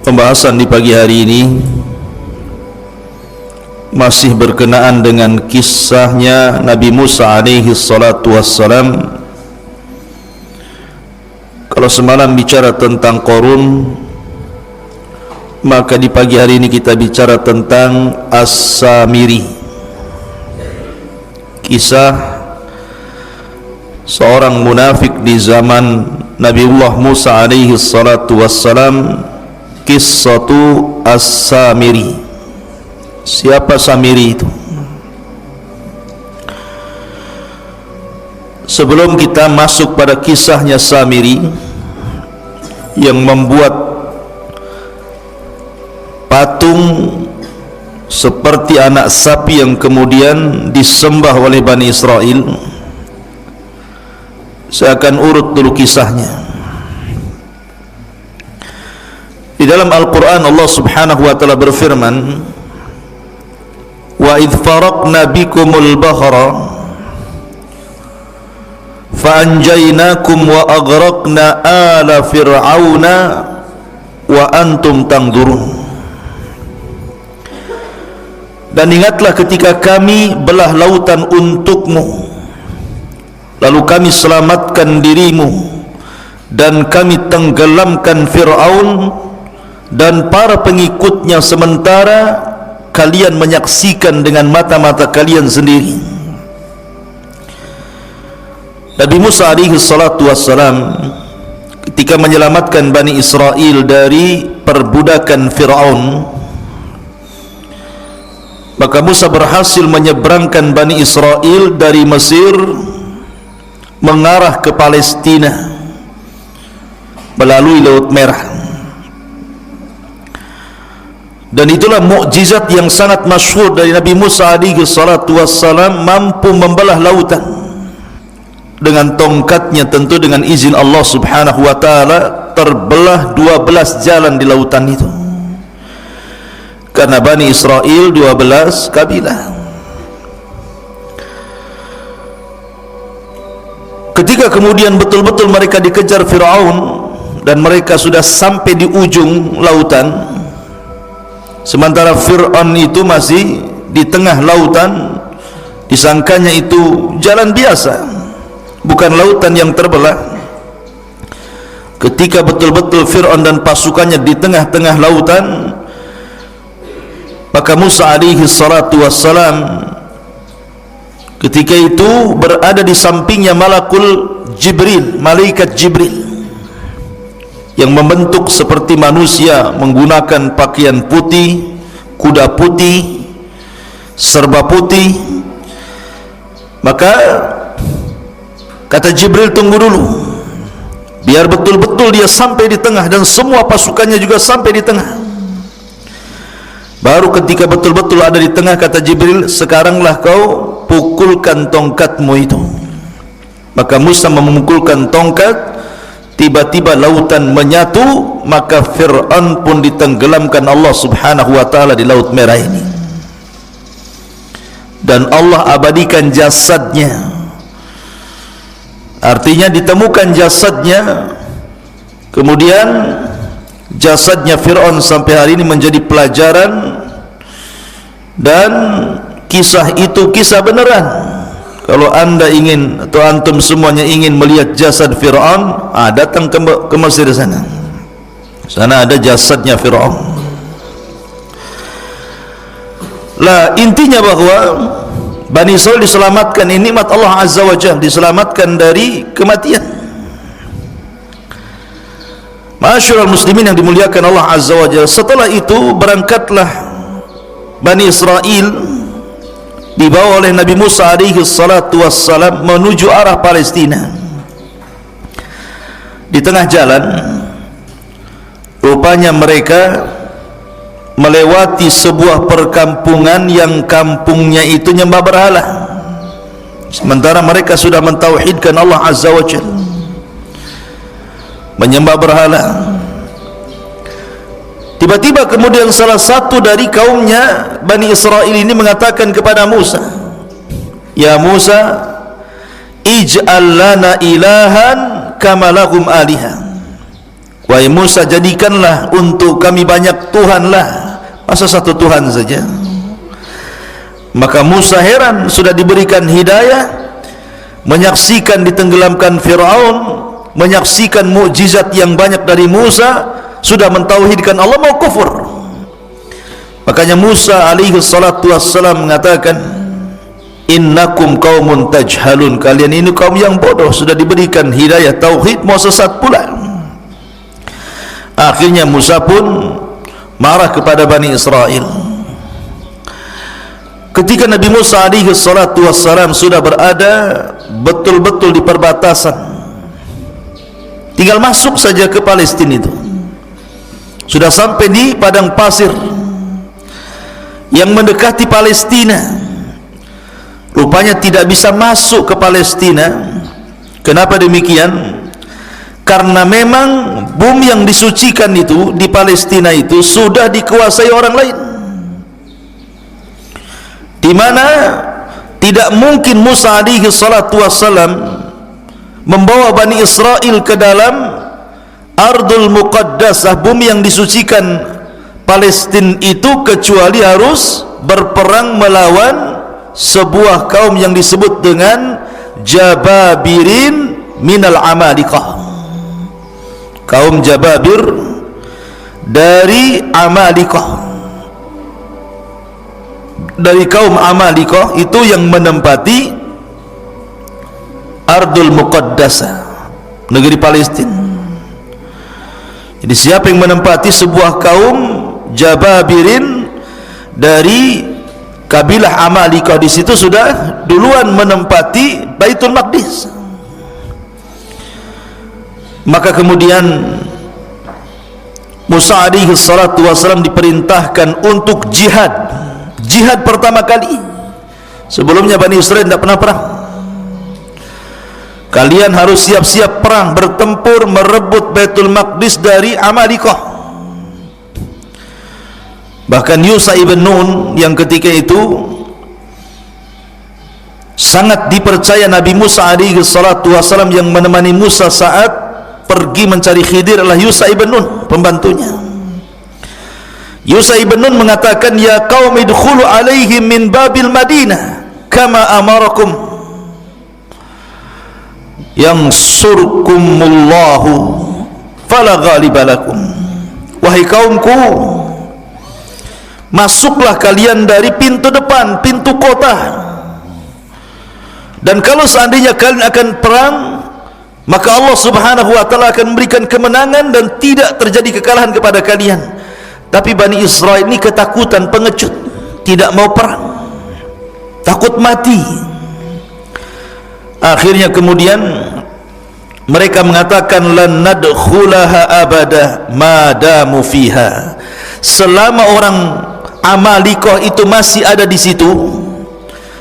Pembahasan di pagi hari ini masih berkenaan dengan kisahnya Nabi Musa alaihi salatu wassalam. Kalau semalam bicara tentang Qarun, maka di pagi hari ini kita bicara tentang As-Samiri, kisah seorang munafik di zaman Nabiullah Musa alaihi salatu wassalam. Qissatu As-Samiri. Siapa Samiri itu? Sebelum kita masuk pada kisahnya Samiri yang membuat patung seperti anak sapi yang kemudian disembah oleh Bani Israel, saya akan urut dulu kisahnya. Di dalam Al-Quran Allah subhanahu wa ta'ala berfirman, wa idh faraqna bikumul bahra fa'anjaynakum wa aghraqna ala fir'auna wa antum tangdurun. Dan ingatlah ketika kami belah lautan untukmu, lalu kami selamatkan dirimu dan kami tenggelamkan Fir'aun dan para pengikutnya, sementara kalian menyaksikan dengan mata-mata kalian sendiri. Nabi Musa alaihi salatu wassalam ketika menyelamatkan Bani Israel dari perbudakan Fir'aun, maka Musa berhasil menyeberangkan Bani Israel dari Mesir mengarah ke Palestina melalui Laut Merah. Dan itulah mukjizat yang sangat masyhur dari Nabi Musa alaihi salatu wassalam, mampu membelah lautan dengan tongkatnya, tentu dengan izin Allah subhanahu wa ta'ala. Terbelah 12 jalan di lautan itu, karena Bani Israel 12 kabilah. Ketika kemudian betul-betul mereka dikejar Fir'aun dan mereka sudah sampai di ujung lautan, sementara Fir'aun itu masih di tengah lautan, disangkanya itu jalan biasa, bukan lautan yang terbelah. Ketika betul-betul Fir'aun dan pasukannya di tengah-tengah lautan, maka Musa alaihi salatu wassalam ketika itu berada di sampingnya malakul Jibril, malaikat Jibril yang membentuk seperti manusia, menggunakan pakaian putih, kuda putih, serba putih. Maka kata Jibril, tunggu dulu, biar betul-betul dia sampai di tengah dan semua pasukannya juga sampai di tengah. Baru ketika betul-betul ada di tengah, kata Jibril, sekaranglah kau pukulkan tongkatmu itu. Maka Musa memukulkan tongkat, tiba-tiba lautan menyatu, maka Fir'aun pun ditenggelamkan Allah subhanahu wa ta'ala di Laut Merah ini. Dan Allah abadikan jasadnya, artinya ditemukan jasadnya. Kemudian jasadnya Fir'aun sampai hari ini menjadi pelajaran, dan kisah itu kisah beneran. Kalau anda ingin atau antum semuanya ingin melihat jasad Fir'aun, datang ke Mesir sana. Sana ada jasadnya Fir'aun. Lah, intinya bahwa Bani Israel diselamatkan, ini nikmat Allah Azza wa Jalla, diselamatkan dari kematian. Ma'asyiral muslimin yang dimuliakan Allah Azza wa Jalla, setelah itu berangkatlah Bani Israel dibawa oleh Nabi Musa alaihi salatu wassalam menuju arah Palestina. Di tengah jalan rupanya mereka melewati sebuah perkampungan yang kampungnya itu nyembah berhala, sementara mereka sudah mentauhidkan Allah Azza wa Jalla, menyembah berhala. Tiba-tiba kemudian salah satu dari kaumnya Bani Israel ini mengatakan kepada Musa, "Ya Musa, ij'al lana ilahan kama lahum alihah." wahai Musa, jadikanlah untuk kami banyak Tuhan lah, masa satu Tuhan saja? Maka Musa heran, sudah diberikan hidayah, menyaksikan ditenggelamkan Fir'aun, menyaksikan mukjizat yang banyak dari Musa, sudah mentauhidkan Allah, mau kufur. Makanya Musa alaihi salatu wassalam mengatakan, innakum qaumun tajhalun, kalian ini kaum yang bodoh, sudah diberikan hidayah tauhid mau sesat pula. Akhirnya Musa pun marah kepada Bani Israel. Ketika Nabi Musa alaihi salatu wassalam sudah berada betul-betul di perbatasan, tinggal masuk saja ke Palestina itu, sudah sampai di padang pasir yang mendekati Palestina. Rupanya tidak bisa masuk ke Palestina. Kenapa demikian? Karena memang bumi yang disucikan itu di Palestina itu sudah dikuasai orang lain, di mana tidak mungkin Musa alaihi salatu wassalam membawa Bani Israel ke dalam Ardul Muqaddasah, bumi yang disucikan Palestina itu, kecuali harus berperang melawan sebuah kaum yang disebut dengan Jababirin minal Amalikah, kaum Jababir dari Amalikah, dari kaum Amalikah itu yang menempati Ardul Muqaddasah, negeri Palestina. Jadi siapa yang menempati sebuah kaum Jababirin dari kabilah Amalikah, di situ sudah duluan menempati Baitul Maqdis. Maka kemudian Musa alaihi salatu wassalam diperintahkan untuk jihad, jihad pertama kali. Sebelumnya Bani Israel tidak pernah perang. Kalian harus siap-siap perang, bertempur merebut Baitul Maqdis dari Amalikah. Bahkan Yusha ibn Nun yang ketika itu sangat dipercaya Nabi Musa alaihi salatu wassalam, yang menemani Musa saat pergi mencari Khidir adalah Yusha ibn Nun, pembantunya. Yusha ibn Nun mengatakan, ya qaum idkhulu alaihim min babil Madinah kama amarakum yansurkumullahu fala ghaliba lakum. Wahai kaumku, masuklah kalian dari pintu depan, pintu kota, dan kalau seandainya kalian akan perang, maka Allah subhanahu wa ta'ala akan memberikan kemenangan dan tidak terjadi kekalahan kepada kalian. Tapi Bani Israel ini ketakutan, pengecut, tidak mau perang, takut mati. Akhirnya kemudian mereka mengatakan, lan nadkhulaha abada madamu fiha, selama orang Amalikah itu masih ada di situ,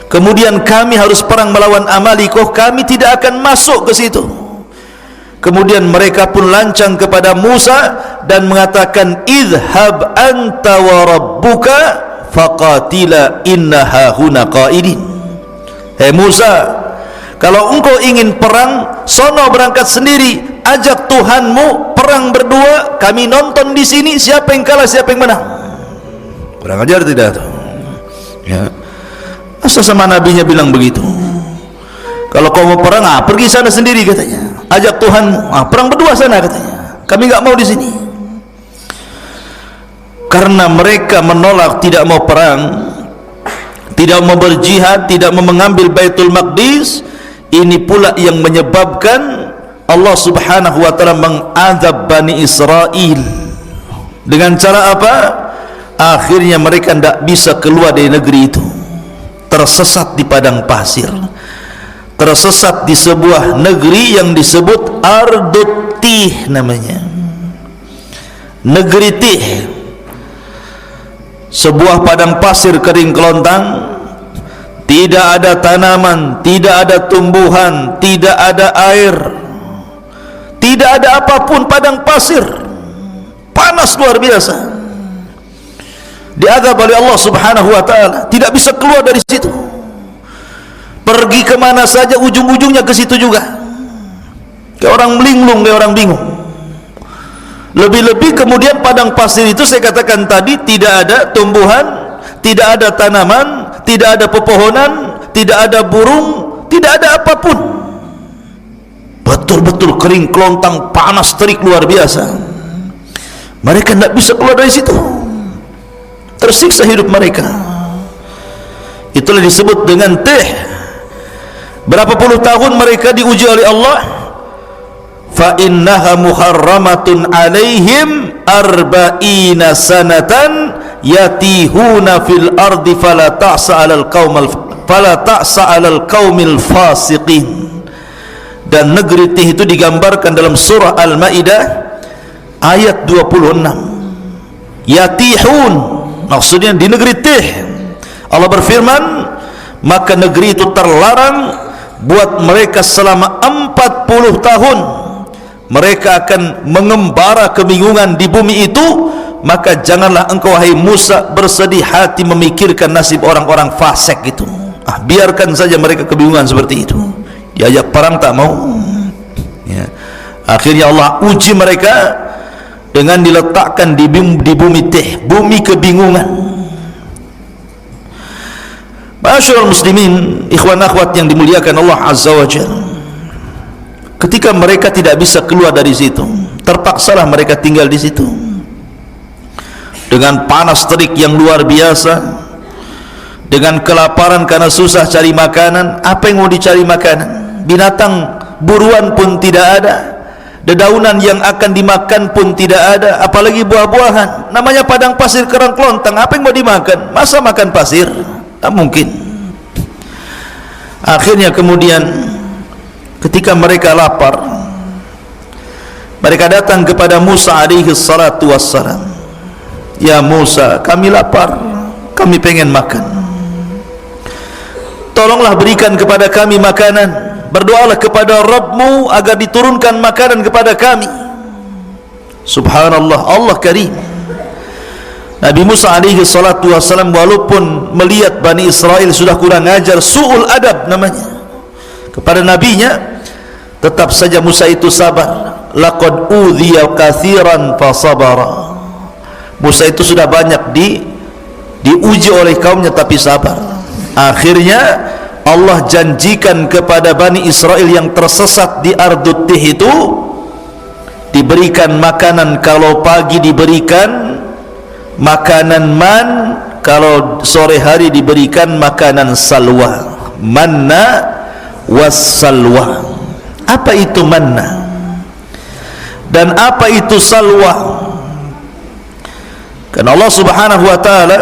kemudian kami harus perang melawan Amalikah, kami tidak akan masuk ke situ. Kemudian mereka pun lancang kepada Musa dan mengatakan, idhab anta wa rabbuka faqatila inna hahuna qaidin. Hei Musa, kalau engkau ingin perang, sono berangkat sendiri, ajak Tuhanmu perang berdua, kami nonton di sini siapa yang kalah siapa yang menang. Kurang ajar tidak tuh? Ya. Asal sama nabinya bilang begitu. Kalau kau mau perang, pergi sana sendiri katanya. Ajak Tuhanmu, perang berdua sana katanya. Kami enggak mau di sini. Karena mereka menolak, tidak mau perang, tidak mau berjihad, tidak mau mengambil Baitul Maqdis. Ini pula yang menyebabkan Allah subhanahu wa ta'ala mengazab Bani Israel. Dengan cara apa? Akhirnya mereka tidak bisa keluar dari negeri itu, tersesat di padang pasir, tersesat di sebuah negeri yang disebut Ardut Tih namanya, negeri Tih, sebuah padang pasir kering kelontang, tidak ada tanaman, tidak ada tumbuhan, tidak ada air, tidak ada apapun, padang pasir, panas luar biasa, diazab oleh Allah subhanahu wa ta'ala, tidak bisa keluar dari situ. Pergi kemana saja ujung-ujungnya ke situ juga, kayak orang melinglung, kayak orang bingung. Lebih-lebih kemudian padang pasir itu saya katakan tadi tidak ada tumbuhan, tidak ada tanaman, tidak ada pepohonan, tidak ada burung, tidak ada apapun. Betul-betul kering kelontang, panas terik luar biasa. Mereka tidak bisa keluar dari situ, tersiksa hidup mereka. Itulah disebut dengan teh. Berapa puluh tahun mereka diuji oleh Allah. Fa innaha muharramatun alaihim arba'ina sanatan yatihuna fil ardi fala ta'sa 'alal qaumil fasiqin. Dan negeri Tih itu digambarkan dalam surah Al-Maidah ayat 26. Yatihun, maksudnya di negeri Tih. Allah berfirman, maka negeri itu terlarang buat mereka selama 40 tahun. Mereka akan mengembara kebingungan di bumi itu. Maka janganlah engkau wahai Musa bersedih hati memikirkan nasib orang-orang fasik itu. Biarkan saja mereka kebingungan seperti itu. Diajak perang tak mau. Ya. Akhirnya Allah uji mereka dengan diletakkan di bumi Tih, bumi kebingungan. Ma'asyiral muslimin, ikhwan akhwat yang dimuliakan Allah Azza wa Jalla. Ketika mereka tidak bisa keluar dari situ, terpaksalah mereka tinggal di situ dengan panas terik yang luar biasa, dengan kelaparan karena susah cari makanan. Apa yang mau dicari makanan? Binatang buruan pun tidak ada, dedaunan yang akan dimakan pun tidak ada, apalagi buah-buahan. Namanya padang pasir kerang kelontang, apa yang mau dimakan? Masa makan pasir? Tak mungkin. Akhirnya kemudian ketika mereka lapar, mereka datang kepada Musa alaihi salatu wassalam. Ya Musa, kami lapar, kami pengen makan, tolonglah berikan kepada kami makanan. Berdoalah kepada Rabbmu agar diturunkan makanan kepada kami. Subhanallah, Allah karim. Nabi Musa alaihi salatu wassalam walaupun melihat Bani Israel sudah kurang ajar, su'ul adab namanya kepada nabinya, tetap saja Musa itu sabar. Laqad udhiya katsiran fasabara. Musa itu sudah banyak diuji oleh kaumnya tapi sabar. Akhirnya Allah janjikan kepada Bani Israel yang tersesat di Ardut Tih itu diberikan makanan. Kalau pagi diberikan makanan man, kalau sore hari diberikan makanan salwa, manna wassalwa. Apa itu manna dan apa itu salwa? Karena Allah Subhanahu wa taala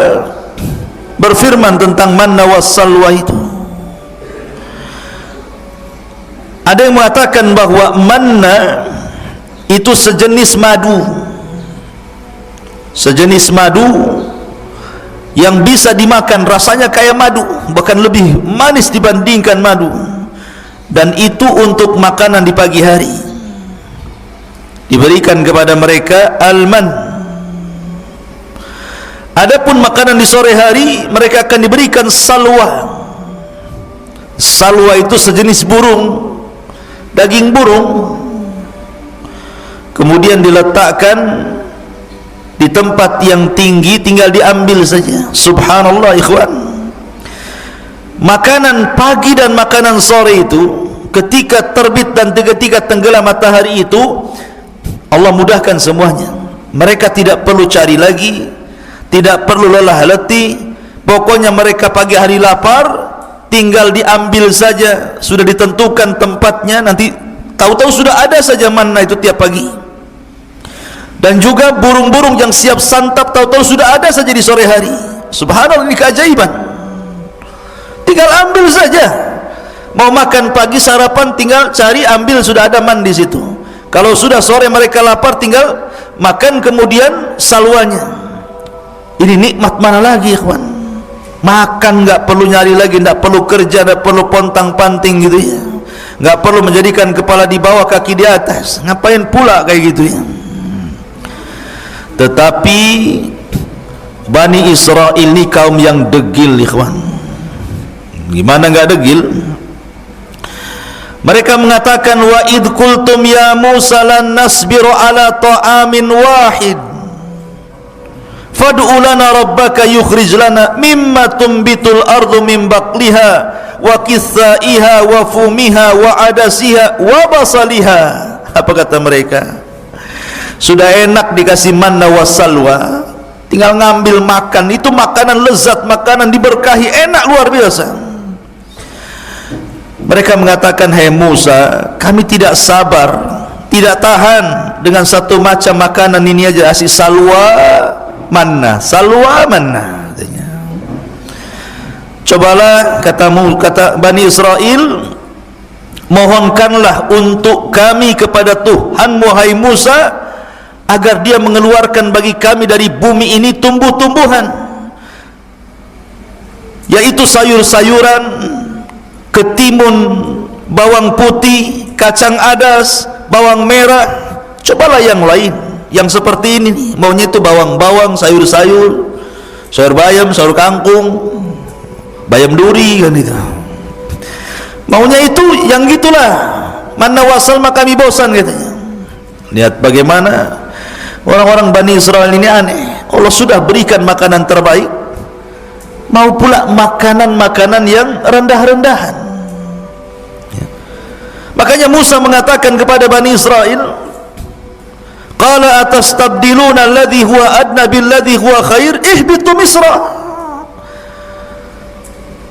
berfirman tentang manna wassalwa itu. Ada yang mengatakan bahwa manna itu sejenis madu, sejenis madu yang bisa dimakan, rasanya kayak madu, bahkan lebih manis dibandingkan madu. Dan itu untuk makanan di pagi hari, diberikan kepada mereka alman. Adapun makanan di sore hari mereka akan diberikan salwa. Salwa itu sejenis burung, daging burung, kemudian diletakkan di tempat yang tinggi, tinggal diambil saja. Subhanallah ikhwan. Makanan pagi dan makanan sore itu, ketika terbit dan ketika tenggelam matahari itu, Allah mudahkan semuanya. Mereka tidak perlu cari lagi, tidak perlu lelah letih. Pokoknya mereka pagi hari lapar, tinggal diambil saja, sudah ditentukan tempatnya, nanti tahu-tahu sudah ada saja manna itu tiap pagi. Dan juga burung-burung yang siap santap, tahu-tahu sudah ada saja di sore hari. Subhanallah, ini keajaiban. Tinggal ambil saja. Mau makan pagi sarapan, tinggal cari ambil, sudah ada man di situ. Kalau sudah sore mereka lapar, tinggal makan kemudian salwanya. Ini nikmat mana lagi, ikhwan? Makan nggak perlu nyari lagi, nggak perlu kerja, nggak perlu pontang-panting gitu ya. Nggak perlu menjadikan kepala di bawah kaki di atas. Ngapain pula kayak gitu ya? Tetapi Bani Israel ini kaum yang degil, ikhwan. Gimana nggak degil? Mereka mengatakan, wa id qultum ya Musa lan nasbiru ala ta'amin wahid fad'u lana rabbaka yukhrij lana mimma tumbitul ardu min baqliha wa qithaiha wa fumiha wa adasiha wa basaliha. Apa kata mereka? Sudah enak dikasih manna wa salwa, tinggal ngambil makan. Itu makanan lezat, makanan diberkahi, enak luar biasa. Mereka mengatakan, hai Musa, kami tidak sabar, tidak tahan dengan satu macam makanan ini aja, asih salwa manna, salwa manna. Cobalah, kata Bani Israel, mohonkanlah untuk kami kepada Tuhan wahai Musa, agar dia mengeluarkan bagi kami dari bumi ini tumbuh-tumbuhan, yaitu sayur-sayuran, ketimun, bawang putih, kacang adas, bawang merah. Cobalah yang lain, yang seperti ini, maunya itu bawang-bawang, sayur-sayur, sayur bayam, sayur kangkung, bayam duri, kan itu. Maunya itu yang gitulah. Manna wasal maka kami bosan, katanya. Lihat bagaimana orang-orang Bani Israel ini aneh. Allah sudah berikan makanan terbaik, mau pula makanan-makanan yang rendah-rendahan. Makanya Musa mengatakan kepada Bani Israel, qala atastabdiluna alladhi huwa adna billadhi huwa khair ihbitu misra.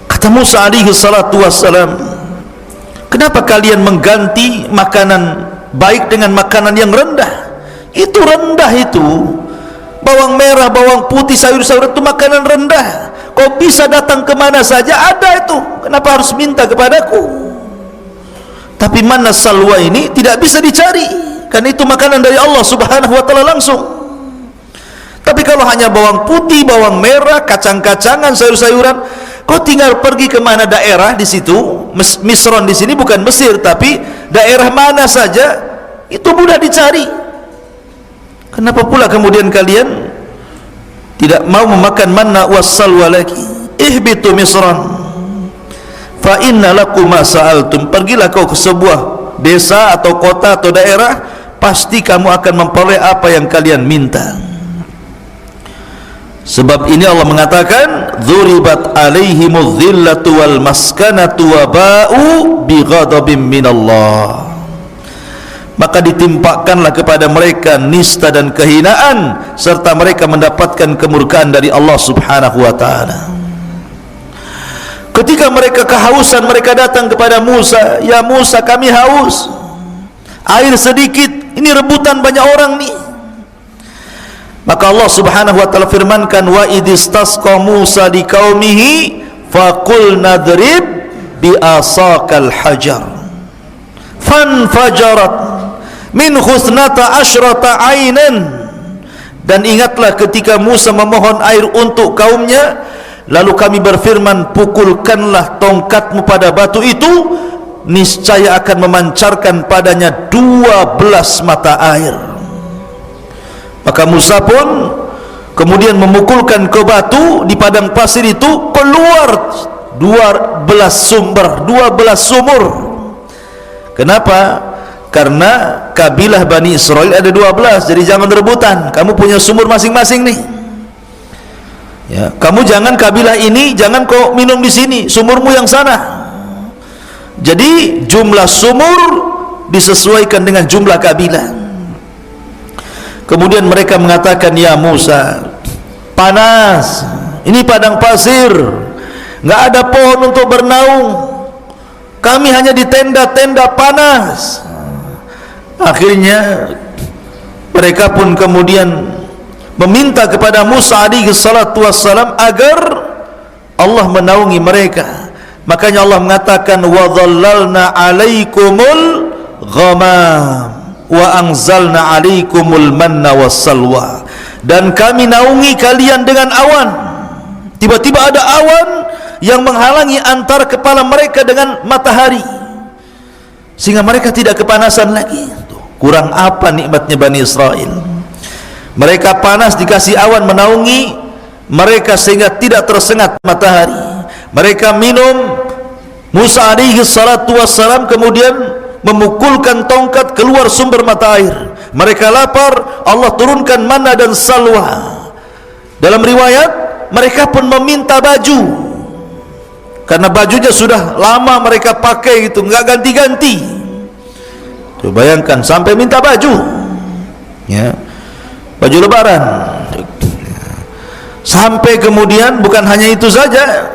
Kata Musa alaihi salatu wassalam, kenapa kalian mengganti makanan baik dengan makanan yang rendah? Itu rendah itu. Bawang merah, bawang putih, sayur-sayur itu makanan rendah. Kau bisa datang kemana saja ada itu. Kenapa harus minta kepadaku? Tapi mana salwa ini tidak bisa dicari, karena itu makanan dari Allah subhanahu wa ta'ala langsung. Tapi kalau hanya bawang putih, bawang merah, kacang-kacangan, sayur-sayuran, kau tinggal pergi ke mana daerah di situ. Misron di sini bukan Mesir, tapi daerah mana saja itu mudah dicari. Kenapa pula kemudian kalian tidak mau memakan manna wassalwa lagi? Ihbitu misran fa inna lakum ma sa'altum. Pergilah kau ke sebuah desa atau kota atau daerah, pasti kamu akan memperoleh apa yang kalian minta. Sebab ini Allah mengatakan, dzuribat alaihimudz dzillatu wal maskanatu wa ba'u bighadabim minallah. Maka ditimpakanlah kepada mereka nista dan kehinaan, serta mereka mendapatkan kemurkaan dari Allah subhanahu wa ta'ala. Ketika mereka kehausan, mereka datang kepada Musa, ya Musa, kami haus, air sedikit, ini rebutan banyak orang nih. Maka Allah subhanahu wa ta'ala firmankan, wa idistasqa Musa di qaumihi faqul nadrib bi asaqal hajar fanfajarat min husnata asyrata ainan. Dan ingatlah ketika Musa memohon air untuk kaumnya, lalu kami berfirman, pukulkanlah tongkatmu pada batu itu, niscaya akan memancarkan padanya 12 mata air. Maka Musa pun kemudian memukulkan ke batu di padang pasir itu, keluar 12 sumur. Kenapa? Karena kabilah Bani Israel ada 12, jadi jangan rebutan. Kamu punya sumur masing-masing nih. Ya, kamu jangan kabilah ini, jangan kau minum di sini, sumurmu yang sana. Jadi jumlah sumur disesuaikan dengan jumlah kabilah. Kemudian mereka mengatakan, ya Musa, panas, ini padang pasir, nggak ada pohon untuk bernaung, kami hanya di tenda-tenda panas. Akhirnya mereka pun kemudian meminta kepada Musa alaihi salatu wassalam agar Allah menaungi mereka. Makanya Allah mengatakan, wa dhallalna alaikumul ghamam wa anzalna alaikumul manna wassalwa. Dan kami naungi kalian dengan awan. Tiba-tiba ada awan yang menghalangi antara kepala mereka dengan matahari, sehingga mereka tidak kepanasan lagi. Kurang apa nikmatnya Bani Israel? Mereka panas, dikasih awan menaungi mereka sehingga tidak tersengat matahari. Mereka minum Musa alaihi salatu wassalam kemudian memukulkan tongkat, keluar sumber mata air. Mereka lapar, Allah turunkan manna dan salwa. Dalam riwayat, mereka pun meminta baju, karena bajunya sudah lama mereka pakai itu, enggak ganti-ganti. Tuh, bayangkan sampai minta baju, ya, baju lebaran. Sampai kemudian bukan hanya itu saja,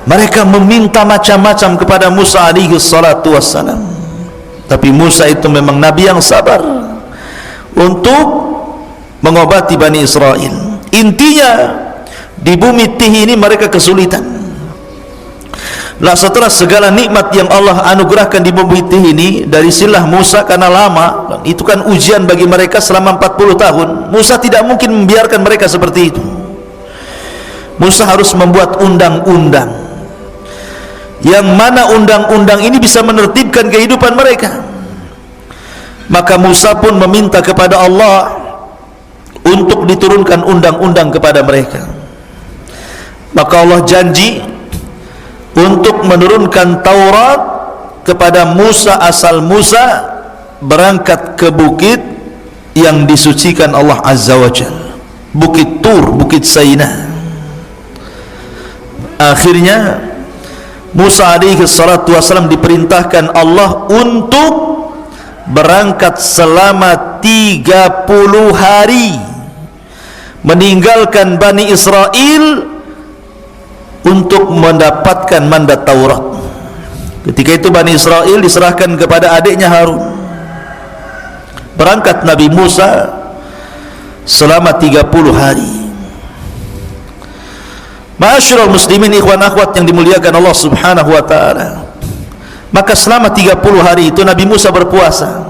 mereka meminta macam-macam kepada Musa alaihi salatu wassalam. Tapi Musa itu memang nabi yang sabar untuk mengobati Bani Israel. Intinya di bumi Tih ini mereka kesulitan. Nah, setelah segala nikmat yang Allah anugerahkan di bumi Tih ini dari silah Musa, karena lama, itu kan ujian bagi mereka selama 40 tahun. Musa tidak mungkin membiarkan mereka seperti itu. Musa harus membuat undang-undang, yang mana undang-undang ini bisa menertibkan kehidupan mereka. Maka Musa pun meminta kepada Allah untuk diturunkan undang-undang kepada mereka. Maka Allah janji untuk menurunkan Taurat kepada Musa asal Musa berangkat ke bukit yang disucikan Allah Azza wa Jalla, Bukit Tur, Bukit Saina. Akhirnya Musa alaihi salatu wassalam diperintahkan Allah untuk berangkat selama 30 hari, meninggalkan Bani Israel untuk mendapatkan mandat Taurat. Ketika itu Bani Israel diserahkan kepada adiknya Harun. Berangkat Nabi Musa selama 30 hari. Ma'asyiral muslimin, ikhwan akhwat yang dimuliakan Allah Subhanahu wa taala. Maka selama 30 hari itu Nabi Musa berpuasa.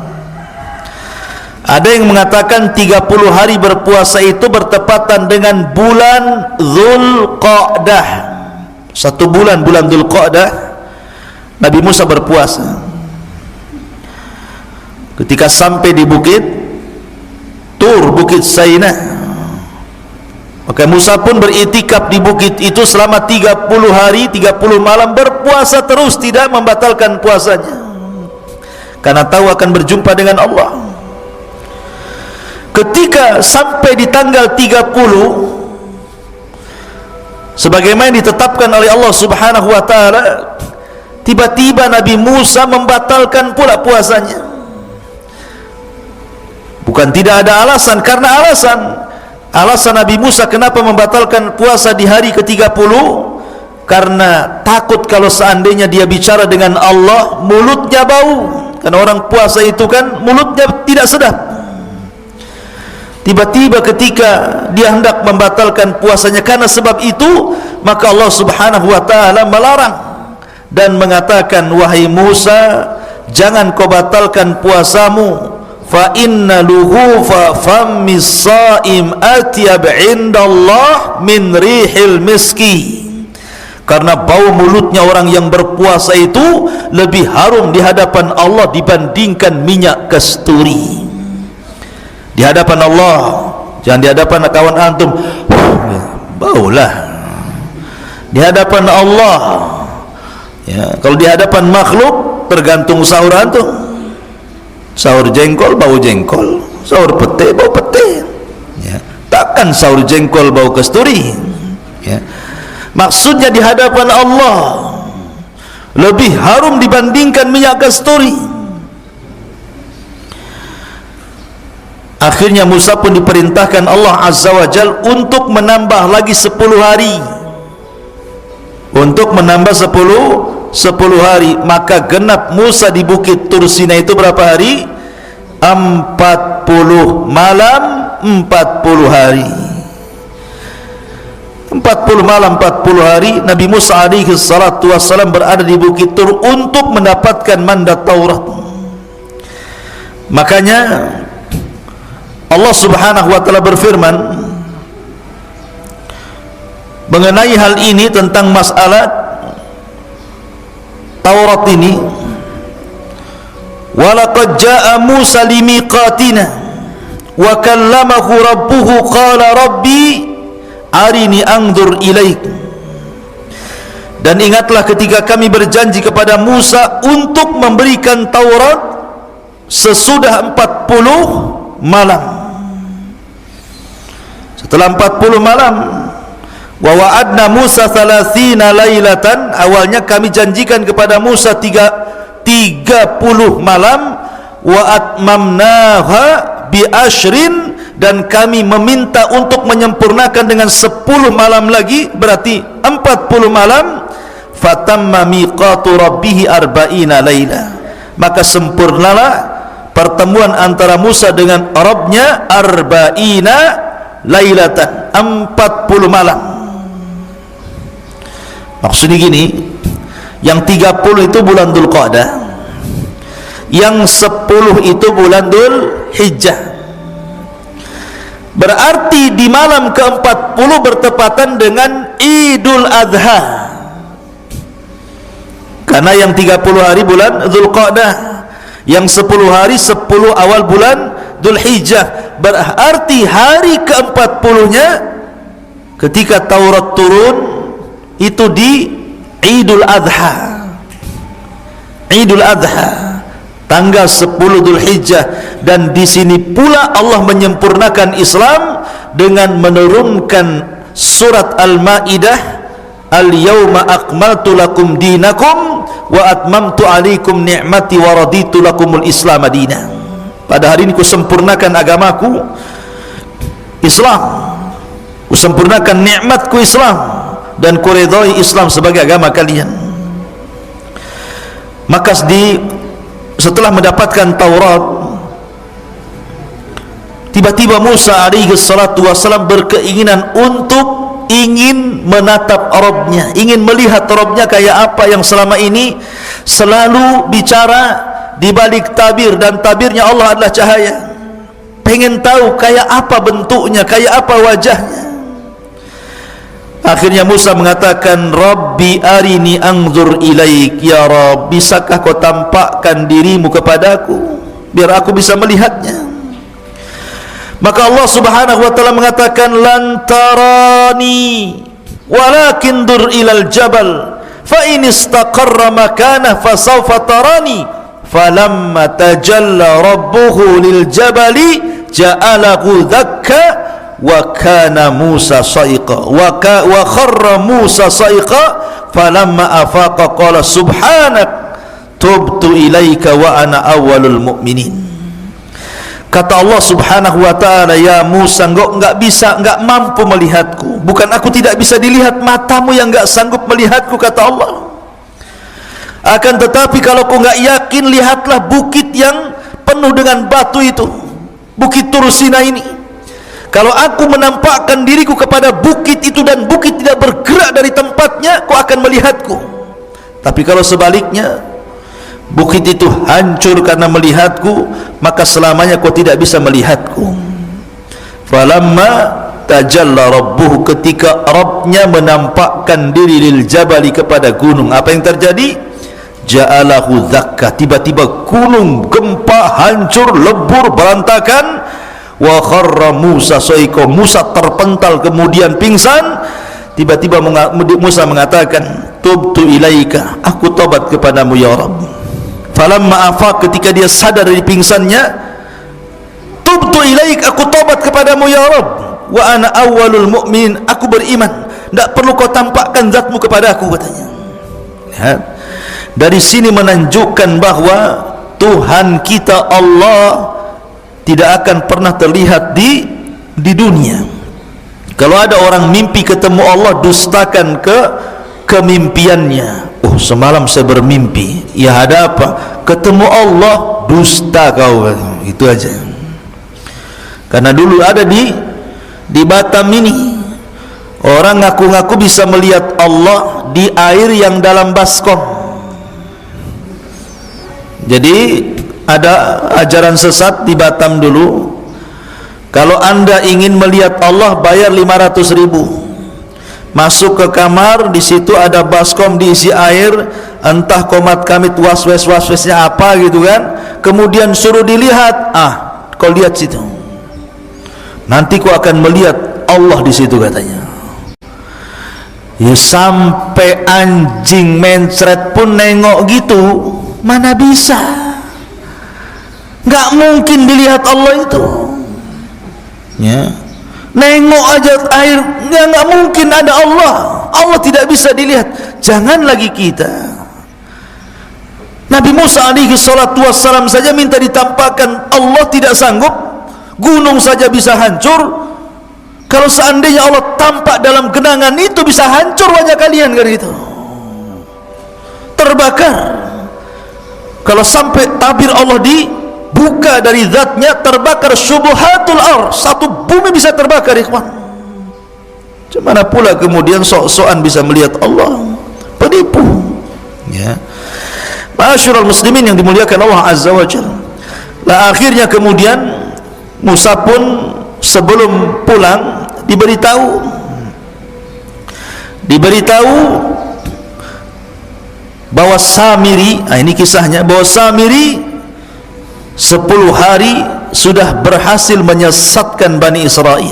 Ada yang mengatakan 30 hari berpuasa itu bertepatan dengan bulan Dzulqa'dah. 1 bulan, bulan Dzulqa'dah, Nabi Musa berpuasa. Ketika sampai di bukit Tur, Bukit Saina, maka Musa pun beritikaf di bukit itu selama 30 hari 30 malam, berpuasa terus, tidak membatalkan puasanya, karena tahu akan berjumpa dengan Allah. Ketika sampai di tanggal 30, sebagaimana ditetapkan oleh Allah Subhanahu wa taala, tiba-tiba Nabi Musa membatalkan pula puasanya. Bukan tidak ada alasan, karena alasan Nabi Musa kenapa membatalkan puasa di hari ke-30, karena takut kalau seandainya dia bicara dengan Allah mulutnya bau, karena orang puasa itu kan mulutnya tidak sedap. Tiba-tiba ketika dia hendak membatalkan puasanya karena sebab itu, maka Allah Subhanahu wa taala melarang dan mengatakan, wahai Musa, jangan kau batalkan puasamu, fa inna luhufa fammis shaim atyab indallah min rihil miski, karena bau mulutnya orang yang berpuasa itu lebih harum di hadapan Allah dibandingkan minyak kasturi. Di hadapan Allah, jangan di hadapan kawan antum, baulah. Di hadapan Allah, ya, kalau di hadapan makhluk tergantung sahur antum. Sahur jengkol bau jengkol, sahur pete bau pete, ya. Takkan sahur jengkol bau kasturi, ya. Maksudnya di hadapan Allah lebih harum dibandingkan minyak kasturi. Akhirnya Musa pun diperintahkan Allah Azza wa Jal untuk menambah lagi 10 hari, untuk menambah 10 hari. Maka genap Musa di bukit Tur Sinai itu berapa hari? 40 malam 40 hari. 40 malam 40 hari Nabi Musa alaihi salatu wassalam berada di bukit Tur untuk mendapatkan mandat Taurat. Makanya Allah Subhanahu wa taala berfirman mengenai hal ini, tentang masalah Taurat ini, walaqad jaa Musa limiqatina wa kallamahu rabbuhu qala rabbi arini anzur ilaik. Dan ingatlah ketika kami berjanji kepada Musa untuk memberikan Taurat sesudah 40 malam. Setelah 40 malam, wa wa'adna Musa 30 lailatan, awalnya kami janjikan kepada Musa 30 malam, wa atmamnaha bi ashrin, dan kami meminta untuk menyempurnakan dengan 10 malam lagi, berarti 40 malam. Fatamma miqatu rabbih 40 laila, maka sempurnalah pertemuan antara Musa dengan Rabbnya 40 lailatan, 40 malam. Maksudnya gini, yang 30 itu bulan Dzulqa'dah, yang 10 itu bulan Dzulhijjah. Berarti di malam ke-40 bertepatan dengan Idul Adha. Karena yang 30 hari bulan Dzulqa'dah, yang 10 hari 10 awal bulan Dzulhijjah. Berarti hari ke-40-nya ketika Taurat turun itu di Idul Adha. Idul Adha tanggal 10 Dzulhijjah, dan di sini pula Allah menyempurnakan Islam dengan menurunkan surat Al-Maidah, Al-yawma akmaltu lakum dinakum wa atmamtu alaikum ni'mati wa raditu lakumul Islam madina. Pada hari ini kusempurnakan agamaku Islam, kusempurnakan nikmatku Islam, dan kuridhai Islam sebagai agama kalian. Maka setelah mendapatkan Taurat, tiba-tiba Musa alaihi salatu wasalam berkeinginan untuk ingin menatap Rabbnya, ingin melihat Rabbnya kayak apa yang selama ini selalu bicara di balik tabir, dan tabirnya Allah adalah cahaya. Pengen tahu kayak apa bentuknya, kayak apa wajahnya. Akhirnya Musa mengatakan, Rabbi arini anzur ilaik, ya Rabb, bisakah kau tampakkan dirimu kepadaku biar aku bisa melihatnya. Maka Allah Subhanahu wa taala mengatakan, lan tarani walakin dur ilal jabal fa in istaqarra makanah fasawfa tarani. Falamma tajalla rabbuhu lil jabali ja'alahu dakka wa kana Musa sa'iqa wa kharra Musa sa'iqa falamma afaqa qala subhanak tubtu ilaika wa ana awwalul mu'minin. Kata Allah Subhanahu wa ta'ala, ya Musa, engkau enggak mampu melihatku. Bukan aku tidak bisa dilihat, matamu yang enggak sanggup melihatku, kata Allah. Akan tetapi kalau kau enggak yakin, lihatlah bukit yang penuh dengan batu itu, Bukit Tur Sina ini. Kalau aku menampakkan diriku kepada bukit itu dan bukit tidak bergerak dari tempatnya, kau akan melihatku. Tapi kalau sebaliknya, bukit itu hancur karena melihatku, maka selamanya kau tidak bisa melihatku. Falamma tajalla rabbuhu, ketika Rabbnya menampakkan diri lil jabali, kepada gunung, apa yang terjadi? Ja'alahu dzakka, tiba-tiba gunung gempa, hancur, lebur, berantakan. Wa kharra Musa sa'iqa, Musa terpental kemudian pingsan. Tiba-tiba Musa mengatakan, tubtu ilaika, aku tobat kepadamu ya Rabb. Falamma afaq, ketika dia sadar dari pingsannya, tubtu ilaik, aku tobat kepadamu ya Rabb, wa ana awwalul mu'minin, aku beriman, tidak perlu kau tampakkan zatmu kepada aku, katanya. Lihat, dari sini menunjukkan bahwa Tuhan kita Allah tidak akan pernah terlihat di dunia. Kalau ada orang mimpi ketemu Allah, dustakan kemimpiannya. Oh, semalam saya bermimpi. Ya, ada apa? Ketemu Allah, dusta kau. Itu aja. Karena dulu ada di Batam ini, orang ngaku-ngaku bisa melihat Allah di air yang dalam baskom. Jadi ada ajaran sesat di Batam dulu, kalau anda ingin melihat Allah, bayar 500.000. Masuk ke kamar, di situ ada baskom diisi air, entah komat kamit waswesnya apa gitu kan. Kemudian suruh dilihat, kau lihat situ, nanti kau akan melihat Allah di situ, katanya. Ya sampai anjing mencret pun nengok gitu, mana bisa? Nggak mungkin dilihat Allah itu. Ya, nengok aja air, nggak mungkin ada Allah. Allah tidak bisa dilihat. Jangan lagi kita. Nabi Musa alaihi salatu wassalam saja minta ditampakkan, Allah tidak sanggup. Gunung saja bisa hancur. Kalau seandainya Allah tampak dalam genangan itu, bisa hancur wajah kalian kan itu, terbakar. Kalau sampai tabir Allah dibuka dari zatnya, terbakar syubuhatul ar, satu bumi bisa terbakar, ikhwan. Cemana pula kemudian sok-sokan bisa melihat Allah? Penipu. Ya, ma'asyiral muslimin yang dimuliakan Allah azza wa jalla. Lah akhirnya kemudian Musa pun sebelum pulang diberitahu bahwa Samiri, ini kisahnya, bahwa Samiri 10 hari sudah berhasil menyesatkan Bani Israel.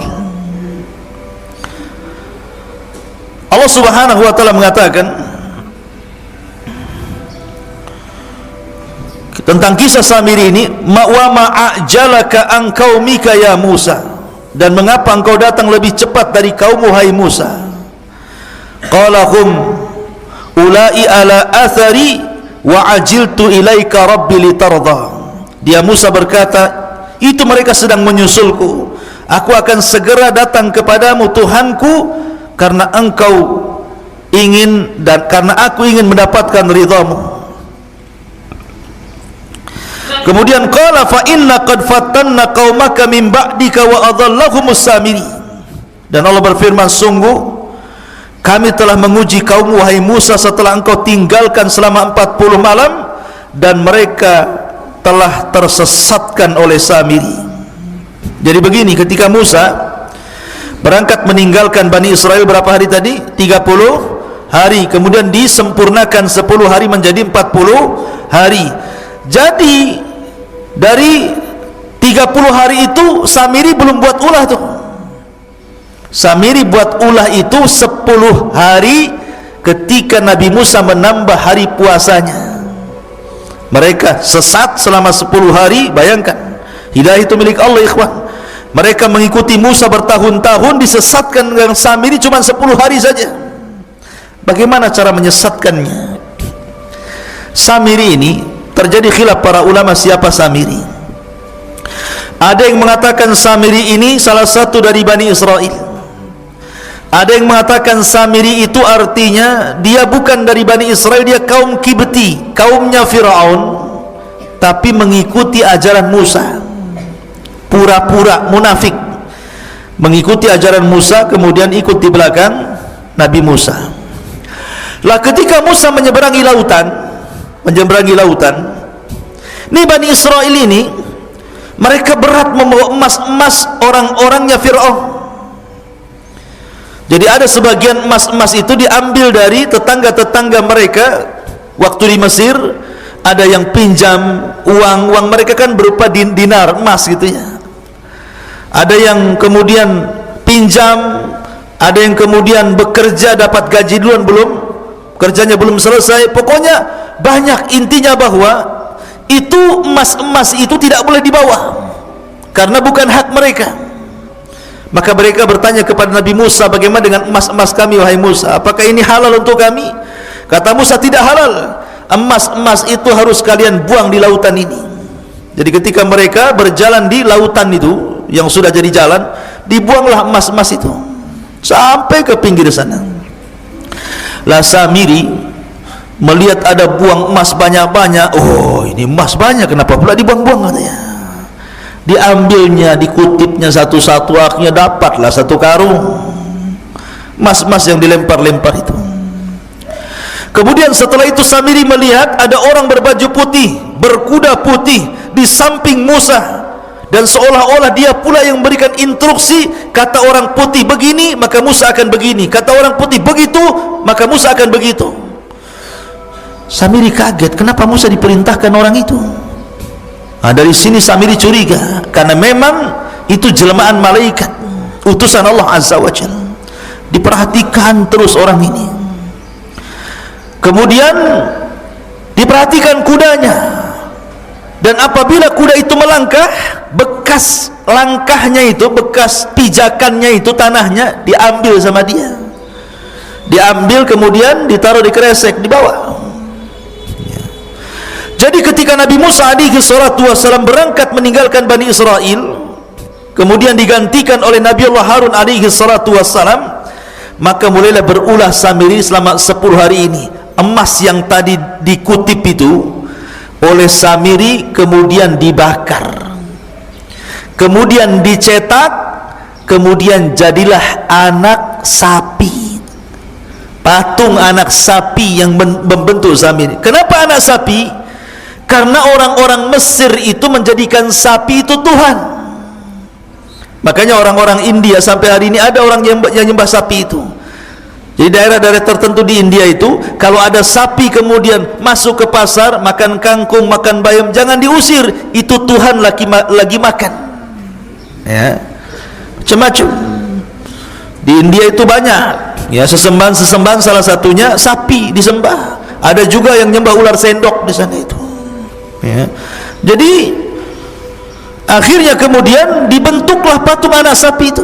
Allah subhanahu wa ta'ala mengatakan tentang kisah Samiri ini, wa ma'ajalaka an qaumika ya Musa, dan mengapa engkau datang lebih cepat dari kaummu hai Musa? Qala hum ulai ala athari wa ajiltu ilaika rabbi litarda. Dia Musa berkata, itu mereka sedang menyusulku, aku akan segera datang kepadamu Tuhanku, karena engkau ingin dan karena aku ingin mendapatkan ridhamu. Kemudian qala fa inna qad fattanna qaumaka min ba'dika wa adhallahumus Samiri. Dan Allah berfirman, sungguh kami telah menguji kaummu wahai Musa setelah engkau tinggalkan selama 40 malam, dan mereka telah tersesatkan oleh Samiri. Jadi begini, ketika Musa berangkat meninggalkan Bani Israel berapa hari tadi? 30 hari. Kemudian disempurnakan 10 hari menjadi 40 hari. Jadi dari 30 hari itu Samiri belum buat ulah tuh. Samiri buat ulah itu 10 hari ketika Nabi Musa menambah hari puasanya. Mereka sesat selama 10 hari. Bayangkan, hidayah itu milik Allah, ikhwan. Mereka mengikuti Musa bertahun-tahun, disesatkan dengan Samiri cuma 10 hari saja. Bagaimana cara menyesatkannya? Samiri ini terjadi khilaf para ulama, siapa Samiri. Ada yang mengatakan Samiri ini salah satu dari Bani Israel. Ada yang mengatakan Samiri itu artinya dia bukan dari Bani Israel, dia kaum Kibti, kaumnya Fir'aun, tapi mengikuti ajaran Musa, pura-pura munafik, mengikuti ajaran Musa, kemudian ikut di belakang Nabi Musa. Lah ketika Musa menyeberangi lautan, ini Bani Israel ini, mereka berat membawa emas-emas orang-orangnya Fir'aun. Jadi ada sebagian emas-emas itu diambil dari tetangga-tetangga mereka waktu di Mesir. Ada yang pinjam uang mereka kan berupa dinar emas gitu ya. Ada yang kemudian pinjam, ada yang kemudian bekerja dapat gaji duluan, kerjanya belum selesai. Pokoknya banyak. Intinya bahwa itu emas-emas itu tidak boleh dibawa karena bukan hak mereka. Maka mereka bertanya kepada Nabi Musa, bagaimana dengan emas-emas kami wahai Musa, apakah ini halal untuk kami? Kata Musa, tidak halal. Emas-emas itu harus kalian buang di lautan ini. Jadi ketika mereka berjalan di lautan itu yang sudah jadi jalan, dibuanglah emas-emas itu sampai ke pinggir sana. Lah Samiri melihat ada buang emas banyak-banyak. Oh, ini emas banyak, kenapa pula dibuang-buang katanya. Diambilnya, dikutipnya satu-satu, akhirnya dapatlah satu karung emas-emas yang dilempar-lempar itu. Kemudian setelah itu Samiri melihat ada orang berbaju putih, berkuda putih di samping Musa, dan seolah-olah dia pula yang memberikan instruksi. Kata orang putih begini, maka Musa akan begini. Kata orang putih begitu, maka Musa akan begitu. Samiri kaget, kenapa Musa diperintahkan orang itu? Nah, dari sini Samiri curiga, karena memang itu jelmaan malaikat, utusan Allah Azza wa Jalla. diperhatikan terus orang ini. Kemudian diperhatikan kudanya, dan apabila kuda itu melangkah, bekas langkahnya itu, bekas pijakannya itu, tanahnya diambil sama dia, diambil kemudian ditaruh di kresek, dibawa. Jadi ketika Nabi Musa alaihi salatu wassalam berangkat meninggalkan Bani Israel, kemudian digantikan oleh Nabi Allah Harun alaihi salatu wassalam, maka mulailah berulah Samiri selama 10 hari ini. Emas yang tadi dikutip itu oleh Samiri kemudian dibakar, kemudian dicetak, kemudian jadilah anak sapi, patung anak sapi yang membentuk Samiri. Kenapa anak sapi? Karena orang-orang Mesir itu menjadikan sapi itu Tuhan. Makanya orang-orang India sampai hari ini ada orang yang nyembah sapi itu. Jadi daerah-daerah tertentu di India itu, kalau ada sapi kemudian masuk ke pasar, makan kangkung, makan bayam, jangan diusir, itu Tuhan lagi makan. Ya, macam-macam. Di India itu banyak. Ya, sesembahan salah satunya sapi disembah. Ada juga yang nyembah ular sendok di sana itu. Ya. Jadi akhirnya kemudian dibentuklah patung anak sapi itu.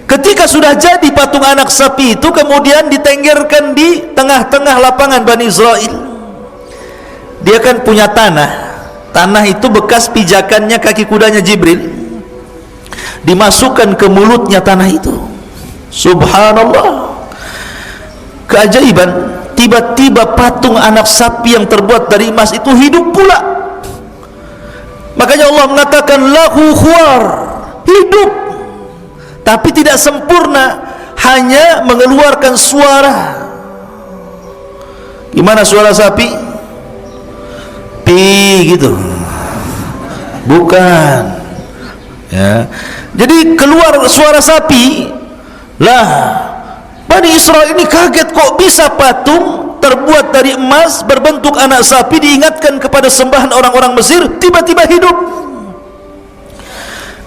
Ketika sudah jadi patung anak sapi itu, kemudian ditenggerkan di tengah-tengah lapangan Bani Israel. Dia kan punya tanah itu bekas pijakannya kaki kudanya Jibril, dimasukkan ke mulutnya tanah itu. Subhanallah, keajaiban. Tiba-tiba patung anak sapi yang terbuat dari emas itu hidup pula. Makanya Allah mengatakan lahu khuar, hidup, tapi tidak sempurna, hanya mengeluarkan suara. Gimana suara sapi? Pi gitu, bukan ya. Jadi keluar suara sapi lah. Bani Israel ini kaget, kok bisa patung terbuat dari emas berbentuk anak sapi diingatkan kepada sembahan orang-orang Mesir tiba-tiba hidup.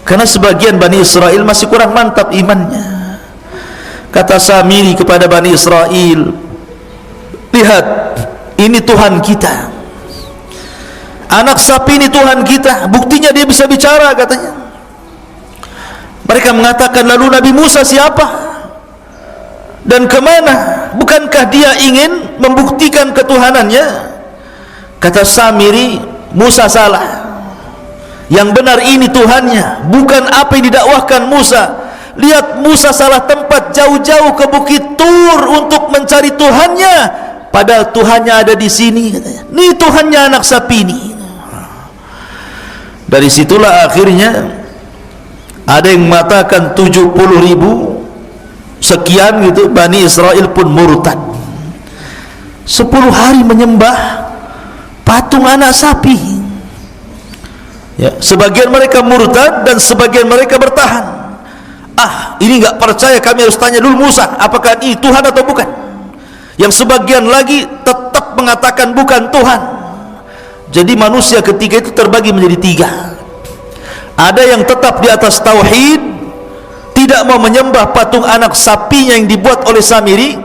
Karena sebagian Bani Israel masih kurang mantap imannya. Kata Samiri kepada Bani Israel, lihat, ini Tuhan kita, anak sapi ini Tuhan kita, buktinya dia bisa bicara katanya. Mereka mengatakan, lalu Nabi Musa siapa? Dan kemana? Bukankah dia ingin membuktikan ketuhanannya? Kata Samiri, Musa salah, yang benar ini Tuhannya, bukan apa yang didakwahkan Musa. Lihat, Musa salah tempat, jauh-jauh ke Bukit Tur untuk mencari Tuhannya, padahal Tuhannya ada di sini katanya. Ini Tuhannya anak sapi ini. Dari situlah akhirnya ada yang mengatakan 70.000 sekian gitu, Bani Israel pun murtad. 10 hari menyembah patung anak sapi. Ya, sebagian mereka murtad dan sebagian mereka bertahan. Ini enggak percaya, kami harus tanya dulu Musa, apakah ini Tuhan atau bukan. Yang sebagian lagi tetap mengatakan bukan Tuhan. Jadi manusia ketika itu terbagi menjadi 3. Ada yang tetap di atas tauhid, tidak mau menyembah patung anak sapinya yang dibuat oleh Samiri.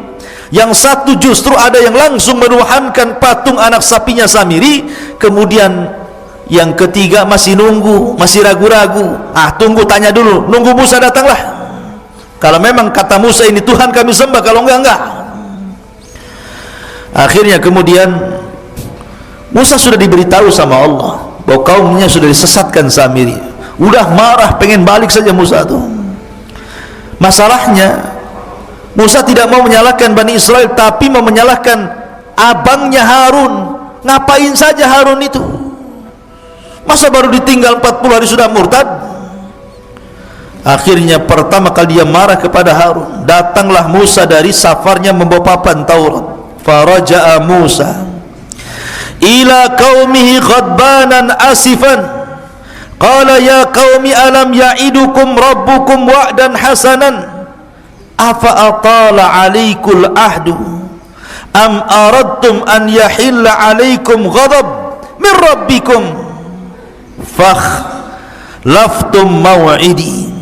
Yang satu justru ada yang langsung menuhankan patung anak sapinya Samiri. Kemudian yang ketiga masih nunggu, masih ragu-ragu. Tunggu, tanya dulu, nunggu Musa datanglah. Kalau memang kata Musa ini Tuhan kami sembah, kalau enggak. Akhirnya kemudian Musa sudah diberitahu sama Allah bahwa kaumnya sudah disesatkan Samiri. Udah marah, pengen balik saja Musa tuh. Masalahnya Musa tidak mau menyalahkan Bani Israel, tapi mau menyalahkan abangnya Harun. Ngapain saja Harun itu? Masa baru ditinggal 40 hari sudah murtad? Akhirnya pertama kali dia marah kepada Harun. Datanglah Musa dari safarnya membawa papan Taurat. Faraja'a Musa ila qaumihi ghadbanan asifan. Qala ya qaumi alam ya'idukum rabbukum wa'dan hasanan afa atala 'alaikul ahdu am aradtum an yahilla 'alaikum ghadab min rabbikum fakhlaftum maw'idi.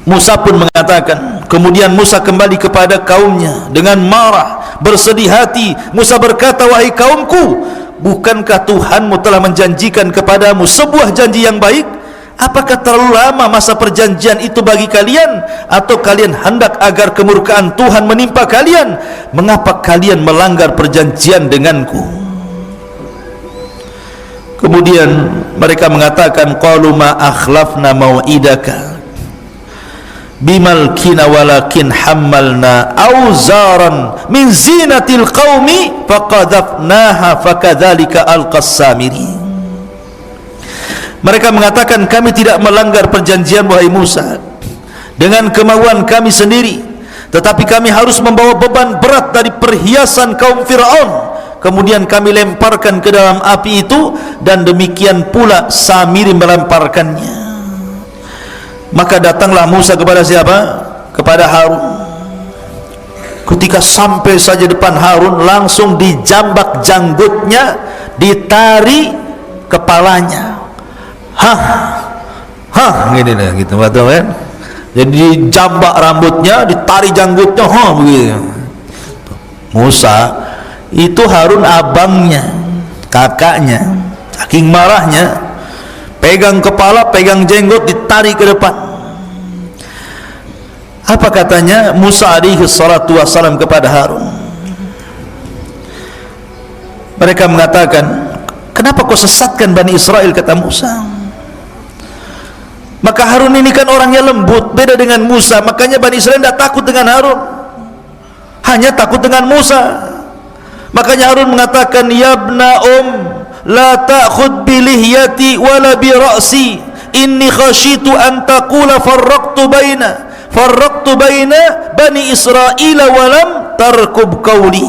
Musa pun mengatakan, Kemudian Musa kembali kepada kaumnya dengan marah, bersedih hati. Musa berkata, wahai kaumku, bukankah Tuhanmu telah menjanjikan kepadamu sebuah janji yang baik? Apakah terlalu lama masa perjanjian itu bagi kalian? Atau kalian hendak agar kemurkaan Tuhan menimpa kalian? Mengapa kalian melanggar perjanjian denganku? Kemudian mereka mengatakan, qalu ma akhlafna mau'idaka bimalkina walakin hammalna auzaran min zinatil qaumi faqadhafnaha fakadzalika alqas samiri. Mereka mengatakan, kami tidak melanggar perjanjian wahai Musa dengan kemauan kami sendiri, tetapi kami harus membawa beban berat dari perhiasan kaum Fir'aun. Kemudian kami lemparkan ke dalam api itu, dan demikian pula Samiri melemparkannya. Maka datanglah Musa kepada siapa? Kepada Harun. Ketika sampai saja depan Harun, langsung dijambak janggutnya, ditari kepalanya. Gini dah, gitu, betul kan? Jadi dijambak rambutnya, ditari janggutnya, begitu. Musa itu Harun abangnya, kakaknya. Saking marahnya, pegang kepala, pegang jenggot, ditarik ke depan. Apa katanya Musa alaihi salatu wassalam kepada Harun? Mereka mengatakan, kenapa kau sesatkan Bani Israel, kata Musa. Maka Harun ini kan orangnya lembut, beda dengan Musa. Makanya Bani Israel tidak takut dengan Harun, hanya takut dengan Musa. Makanya Harun mengatakan, ya ibna la ta'khud bi lihyati wala bi ra'si, inni khashitu an taqula farraqtu baina bani Israil wa lam tarkub qawli.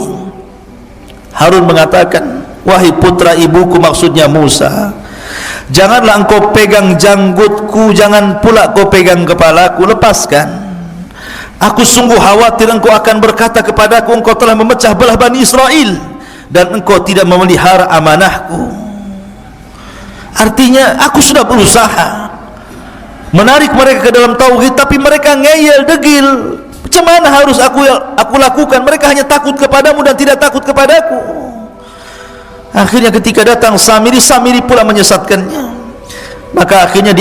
Harun mengatakan, wahai putra ibuku, maksudnya Musa, janganlah engkau pegang janggutku, jangan pula kau pegang kepalaku, lepaskan. Aku sungguh khawatir engkau akan berkata kepadaku, engkau telah memecah belah Bani Israel dan engkau tidak memelihara amanahku. Artinya aku sudah berusaha menarik mereka ke dalam tauhid, tapi mereka ngeyel, degil. Macam mana harus aku lakukan? Mereka hanya takut kepadamu dan tidak takut kepadaku. Akhirnya ketika datang Samiri, Samiri pula menyesatkannya. Maka akhirnya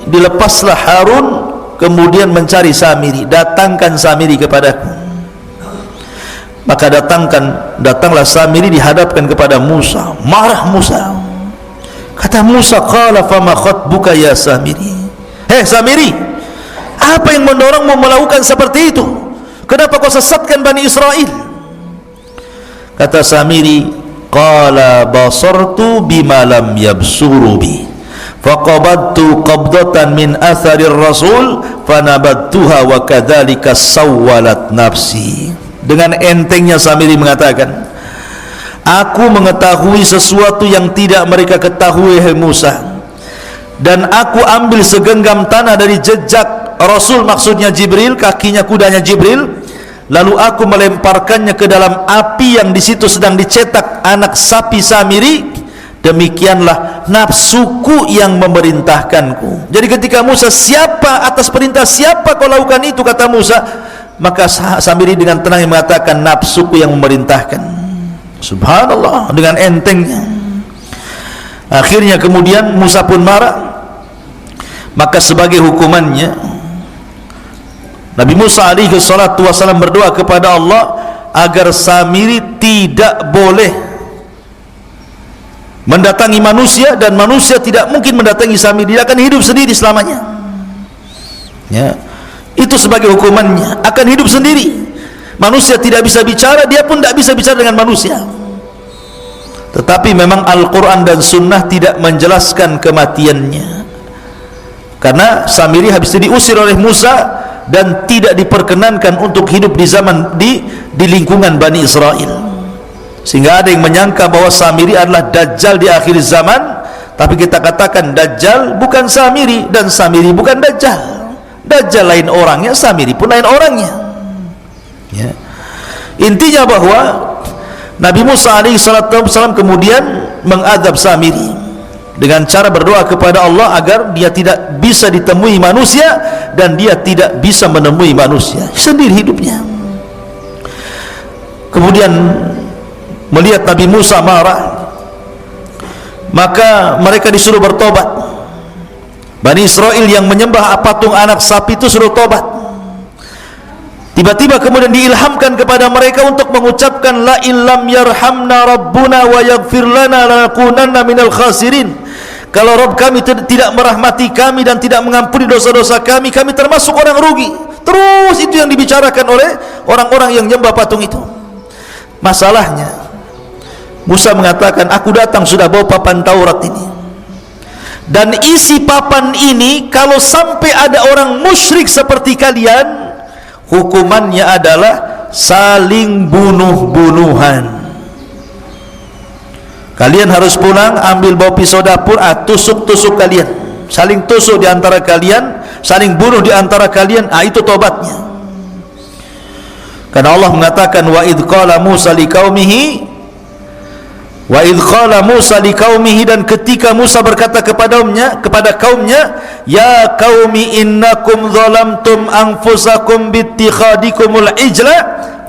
dilepaslah Harun, kemudian mencari Samiri. Datangkan Samiri kepadaku. Maka datanglah Samiri, dihadapkan kepada Musa. Marah Musa. Kata Musa, qala fama khatbuka ya Samiri. Hei Samiri, apa yang mendorongmu melakukan seperti itu? Kenapa kau sesatkan Bani Israel? Kata Samiri, qala basartu bima lam yabsuru bi faqabadtu qabdatan min atharir rasul fanabadtuha wa kadzalika sawwalat nafsi. Dengan entengnya Samiri mengatakan, aku mengetahui sesuatu yang tidak mereka ketahui, hai Musa, dan aku ambil segenggam tanah dari jejak Rasul, maksudnya Jibril, kakinya kudanya Jibril, lalu aku melemparkannya ke dalam api yang di situ sedang dicetak anak sapi Samiri. Demikianlah nafsuku yang memerintahkanku. Jadi ketika Musa, siapa atas perintah siapa kau lakukan itu, kata Musa, maka Samiri dengan tenang mengatakan, nafsuku yang memerintahkan. Subhanallah, dengan entengnya. Akhirnya kemudian Musa pun marah. Maka sebagai hukumannya, Nabi Musa alaihi salatu wasallam berdoa kepada Allah agar Samiri tidak boleh mendatangi manusia, dan manusia tidak mungkin mendatangi Samiri. Dia akan hidup sendiri selamanya. Ya, itu sebagai hukumannya, akan hidup sendiri. Manusia tidak bisa bicara, dia pun tidak bisa bicara dengan manusia. Tetapi memang Al-Quran dan Sunnah tidak menjelaskan kematiannya, karena Samiri habis itu diusir oleh Musa dan tidak diperkenankan untuk hidup di lingkungan Bani Israel. Sehingga ada yang menyangka bahwa Samiri adalah Dajjal di akhir zaman. Tapi kita katakan Dajjal bukan Samiri, dan Samiri bukan Dajjal. Dajjal lain orangnya, Samiri pun lain orangnya. Ya. Intinya bahwa Nabi Musa alaihi salatu wasallam kemudian mengadab Samiri. dengan cara berdoa kepada Allah agar dia tidak bisa ditemui manusia dan dia tidak bisa menemui manusia, sendiri hidupnya. Kemudian melihat Nabi Musa marah, maka mereka disuruh bertobat. Bani Israel yang menyembah patung anak sapi itu suruh tobat. Tiba-tiba kemudian diilhamkan kepada mereka untuk mengucapkan la illam yarhamna rabbuna wa yaghfir lana lanakunanna minal khasirin. Kalau Rabb kami tidak merahmati kami dan tidak mengampuni dosa-dosa kami, kami termasuk orang rugi. Terus itu yang dibicarakan oleh orang-orang yang menyembah patung itu. Masalahnya Musa mengatakan, aku datang sudah bawa papan Taurat ini, dan isi papan ini kalau sampai ada orang musyrik seperti kalian, hukumannya adalah saling bunuh-bunuhan. Kalian harus pulang, ambil bawa pisau dapur, tusuk-tusuk kalian, saling tusuk di antara kalian, saling bunuh di antara kalian. Itu tobatnya. Karena Allah mengatakan, wa idh qala Musa liqaumihi, wa idh qala Musa liqaumihi, dan ketika Musa berkata kepada kaumnya, ya qaumi innakum zalamtum anfusakum bittikhadikumul ijla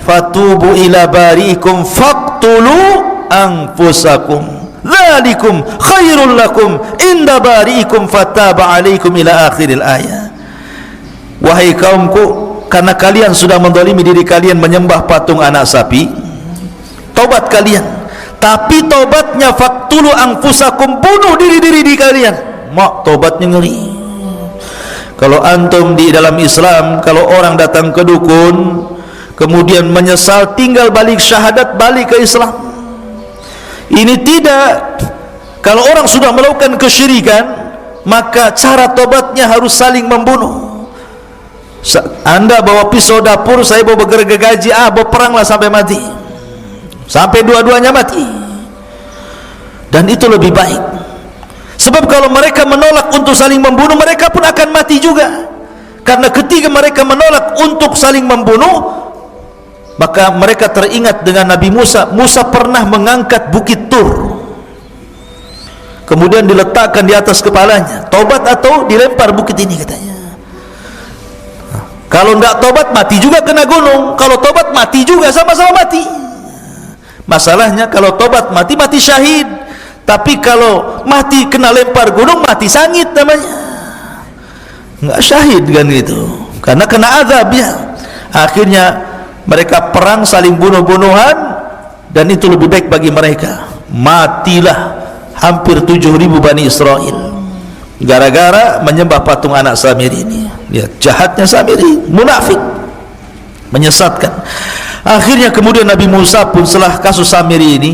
fatubu ila bari'ikum faqtulu anfusakum dzalikum khairul lakum inda bari'ikum fataba alaikum ila akhiril ayat. Wahai kaumku, karena kalian sudah menzalimi diri kalian menyembah patung anak sapi, tobat kalian. Tapi tobatnya faqtulu anfusakum, bunuh diri-diri di kalian. Mak, tobatnya ngeri. Kalau antum di dalam Islam, kalau orang datang ke dukun kemudian menyesal, tinggal balik syahadat, balik ke Islam. Ini tidak. Kalau orang sudah melakukan kesyirikan, maka cara tobatnya harus saling membunuh. Anda bawa pisau dapur, saya bawa gergaji, bawa peranglah sampai mati, sampai dua-duanya mati. Dan itu lebih baik. Sebab kalau mereka menolak untuk saling membunuh, mereka pun akan mati juga. Karena ketika mereka menolak untuk saling membunuh, maka mereka teringat dengan Nabi Musa. Musa pernah mengangkat bukit Tur, kemudian diletakkan di atas kepalanya. Tobat atau dilempar bukit ini, katanya. Kalau tidak tobat, mati juga kena gunung. Kalau tobat, mati juga, sama-sama mati. Masalahnya kalau tobat mati, mati syahid. Tapi kalau mati kena lempar gunung, mati sangit namanya, nggak syahid kan gitu, karena kena azab ya. Akhirnya mereka perang saling bunuh-bunuhan, dan itu lebih baik bagi mereka. Matilah hampir 7.000 Bani Israel gara-gara menyembah patung anak Samiri ini. Lihat jahatnya Samiri, munafik, menyesatkan. Akhirnya kemudian Nabi Musa pun setelah kasus Samiri ini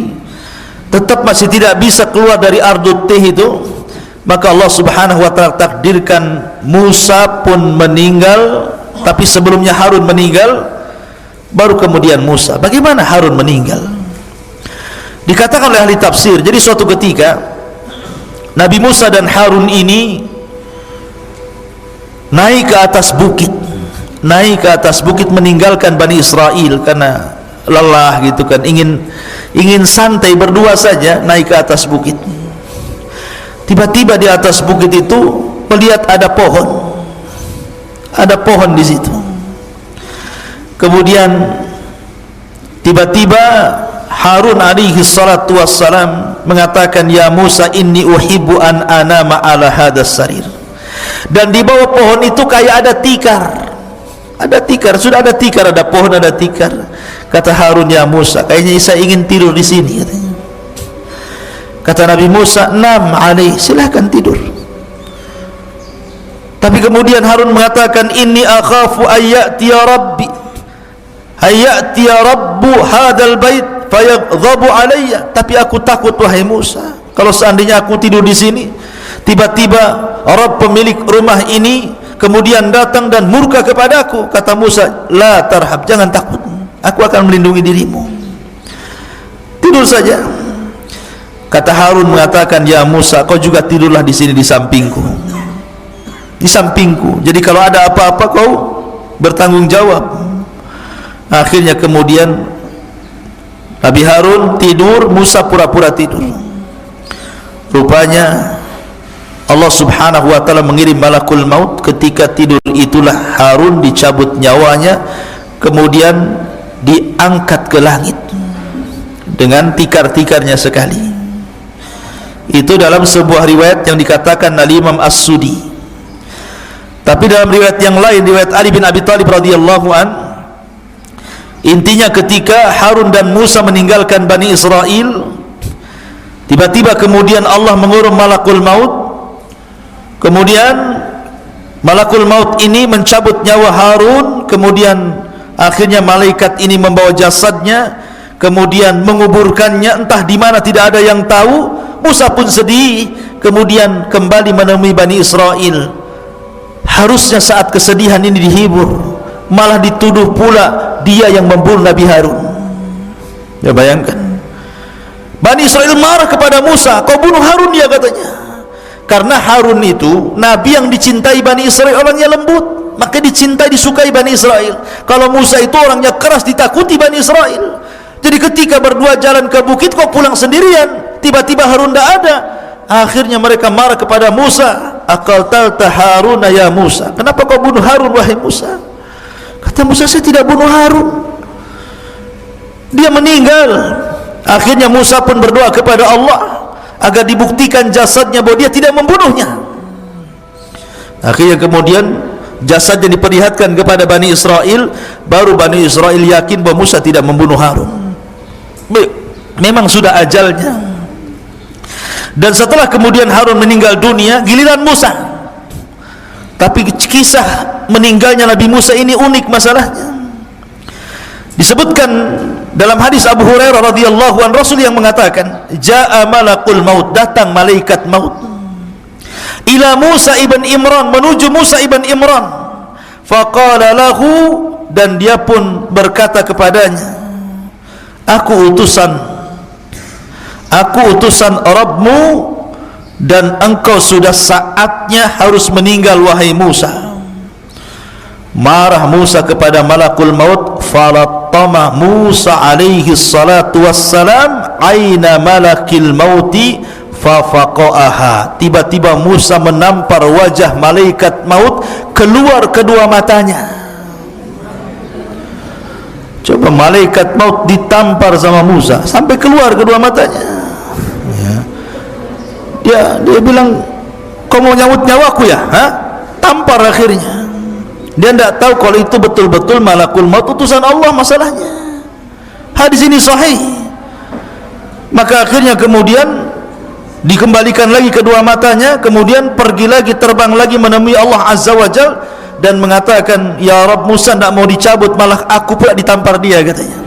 tetap masih tidak bisa keluar dari Ardut Tih itu, maka Allah Subhanahu wa ta'ala takdirkan Musa pun meninggal. Tapi sebelumnya Harun meninggal, baru kemudian Musa. Bagaimana Harun meninggal? Dikatakan oleh ahli tafsir, jadi suatu ketika Nabi Musa dan Harun ini naik ke atas bukit, meninggalkan Bani Israel karena lelah gitu kan, ingin santai berdua saja, naik ke atas bukit. Tiba-tiba di atas bukit itu melihat ada pohon di situ. Kemudian tiba-tiba Harun alaihi salatu wassalam mengatakan, ya Musa inni uhibbu an anama ala hadas sarir. Dan di bawah pohon itu kayak ada tikar, sudah ada tikar, ada pohon, ada tikar. Kata Harun, ya Musa, kayaknya saya ingin tidur di sini, katanya. Kata Nabi Musa, nam alaih, silahkan tidur. Tapi kemudian Harun mengatakan, inni akhafu ayyatiya rabbu hadal bait fayaghdhabu alayya. Tapi aku takut, wahai Musa, kalau seandainya aku tidur di sini, tiba-tiba Rabb pemilik rumah ini kemudian datang dan murka kepadaku. Kata Musa, la tarhab, jangan takut, aku akan melindungi dirimu, tidur saja. Kata Harun mengatakan, ya Musa, kau juga tidurlah di sini di sampingku. Jadi kalau ada apa-apa kau bertanggung jawab. Akhirnya kemudian Nabi Harun tidur, Musa pura-pura tidur. Rupanya Allah subhanahu wa ta'ala mengirim malakul maut. Ketika tidur itulah Harun dicabut nyawanya, kemudian diangkat ke langit dengan tikar-tikarnya sekali. Itu dalam sebuah riwayat yang dikatakan oleh Imam As-Sudi. Tapi dalam riwayat yang lain, riwayat Ali bin Abi Thalib radhiyallahu an, intinya ketika Harun dan Musa meninggalkan Bani Israel, tiba-tiba kemudian Allah mengurum malakul maut. Kemudian malakul maut ini mencabut nyawa Harun. Kemudian akhirnya malaikat ini membawa jasadnya, kemudian menguburkannya entah di mana, tidak ada yang tahu. Musa pun sedih, kemudian kembali menemui Bani Israel. Harusnya saat kesedihan ini dihibur, malah dituduh pula dia yang membunuh Nabi Harun. Ya, bayangkan. Bani Israel marah kepada Musa, kau bunuh Harun dia, katanya. Karena Harun itu nabi yang dicintai Bani Israel, orangnya lembut, maka dicintai, disukai Bani Israel. Kalau Musa itu orangnya keras, ditakuti Bani Israel. Jadi ketika berdua jalan ke bukit, kok pulang sendirian, tiba-tiba Harun tidak ada. Akhirnya mereka marah kepada Musa, aqaltalta Haruna ya Musa, kenapa kau bunuh Harun wahai Musa? Kata Musa, saya tidak bunuh Harun, dia meninggal. Akhirnya Musa pun berdoa kepada Allah agar dibuktikan jasadnya bahwa dia tidak membunuhnya. Akhirnya kemudian jasadnya diperlihatkan kepada Bani Israel, baru Bani Israel yakin bahwa Musa tidak membunuh Harun. Memang sudah ajalnya. Dan setelah kemudian Harun meninggal dunia, giliran Musa. Tapi kisah meninggalnya Nabi Musa ini unik masalahnya. Disebutkan dalam hadis Abu Hurairah radhiyallahu an, Rasul yang mengatakan, jaa malakul maut, datang malaikat maut ila Musa ibn Imran, menuju Musa ibn Imran. Faqala lahu, dan dia pun berkata kepadanya, aku utusan Rabbmu, dan engkau sudah saatnya harus meninggal wahai Musa. Marah Musa kepada malakul maut. Falatama Musa alaihi salatu wassalam aina malakil mauti fafaqaha. Tiba-tiba Musa menampar wajah malaikat maut, keluar kedua matanya. Coba, malaikat maut ditampar sama Musa sampai keluar kedua matanya. Dia bilang, kau mau nyawut nyawaku ya? Tampar akhirnya. Dia tidak tahu kalau itu betul-betul malakul maut, utusan Allah masalahnya. Hadis ini sahih. Maka akhirnya kemudian dikembalikan lagi kedua matanya, kemudian pergi lagi, terbang lagi menemui Allah Azza wa Jal, dan mengatakan, ya Rabb, Musa tidak mau dicabut, malah aku pula ditampar dia, katanya.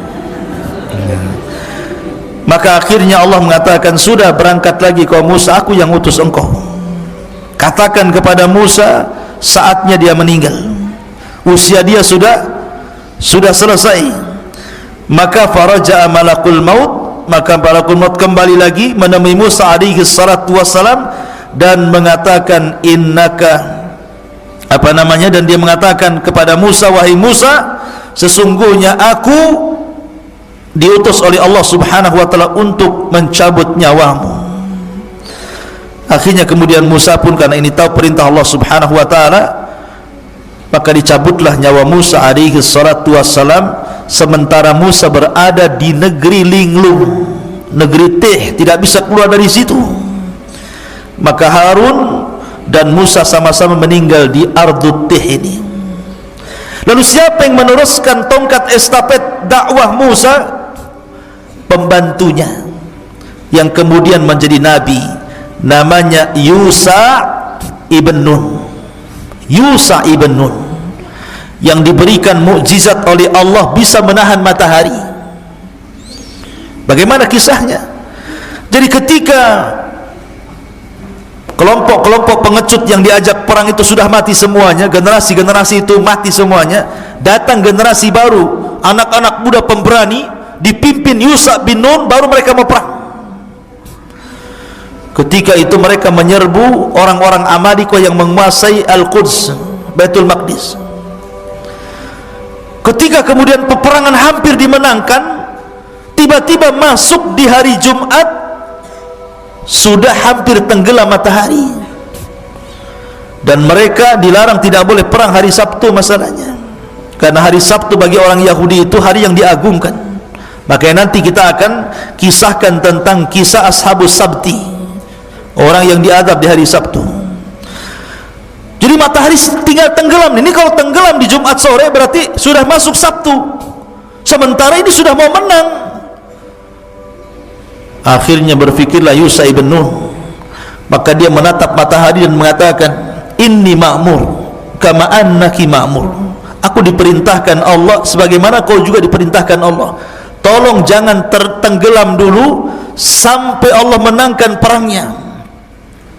Maka akhirnya Allah mengatakan, sudah, berangkat lagi kau Musa, aku yang utus engkau. Katakan kepada Musa, saatnya dia meninggal, usia dia sudah selesai. Maka faraja'a malakul maut, maka malakul maut kembali lagi menemui Musa alaihi salatu wassalam dan mengatakan, innaka dan dia mengatakan kepada Musa, wahai Musa, sesungguhnya aku diutus oleh Allah subhanahu wa ta'ala untuk mencabut nyawamu. Akhirnya kemudian Musa pun, karena ini tahu perintah Allah subhanahu wa ta'ala, maka dicabutlah nyawa Musa alaihi salatu wassalam. Sementara Musa berada di negeri linglung, negeri Tih, tidak bisa keluar dari situ. Maka Harun dan Musa sama-sama meninggal di Ardut Tih ini. Lalu siapa yang meneruskan tongkat estafet dakwah Musa? Pembantunya yang kemudian menjadi nabi, namanya Yusa ibn Nun. Yusa ibn Nun yang diberikan mukjizat oleh Allah, bisa menahan matahari. Bagaimana kisahnya? Jadi ketika kelompok-kelompok pengecut yang diajak perang itu sudah mati semuanya, generasi-generasi itu mati semuanya, datang generasi baru, anak-anak muda pemberani dipimpin Yusa bin Nun, baru mereka mau perang. Ketika itu mereka menyerbu orang-orang Amalika yang menguasai Al-Quds, Baitul Maqdis. Ketika kemudian peperangan hampir dimenangkan, tiba-tiba masuk di hari Jumat, sudah hampir tenggelam matahari. dan mereka dilarang tidak boleh perang hari Sabtu masalahnya, karena hari Sabtu bagi orang Yahudi itu hari yang diagungkan. Makanya nanti kita akan kisahkan tentang kisah Ashabus Sabti, orang yang diadab di hari Sabtu. Jadi matahari tinggal tenggelam. Ini kalau tenggelam di Jumat sore berarti sudah masuk Sabtu, sementara ini sudah mau menang. Akhirnya berfikirlah Yusha ibn Nun, maka dia menatap matahari dan mengatakan, inni ma'mur kama annaki ma'mur. Aku diperintahkan Allah sebagaimana kau juga diperintahkan Allah. Tolong jangan tertenggelam dulu sampai Allah menangkan perangnya.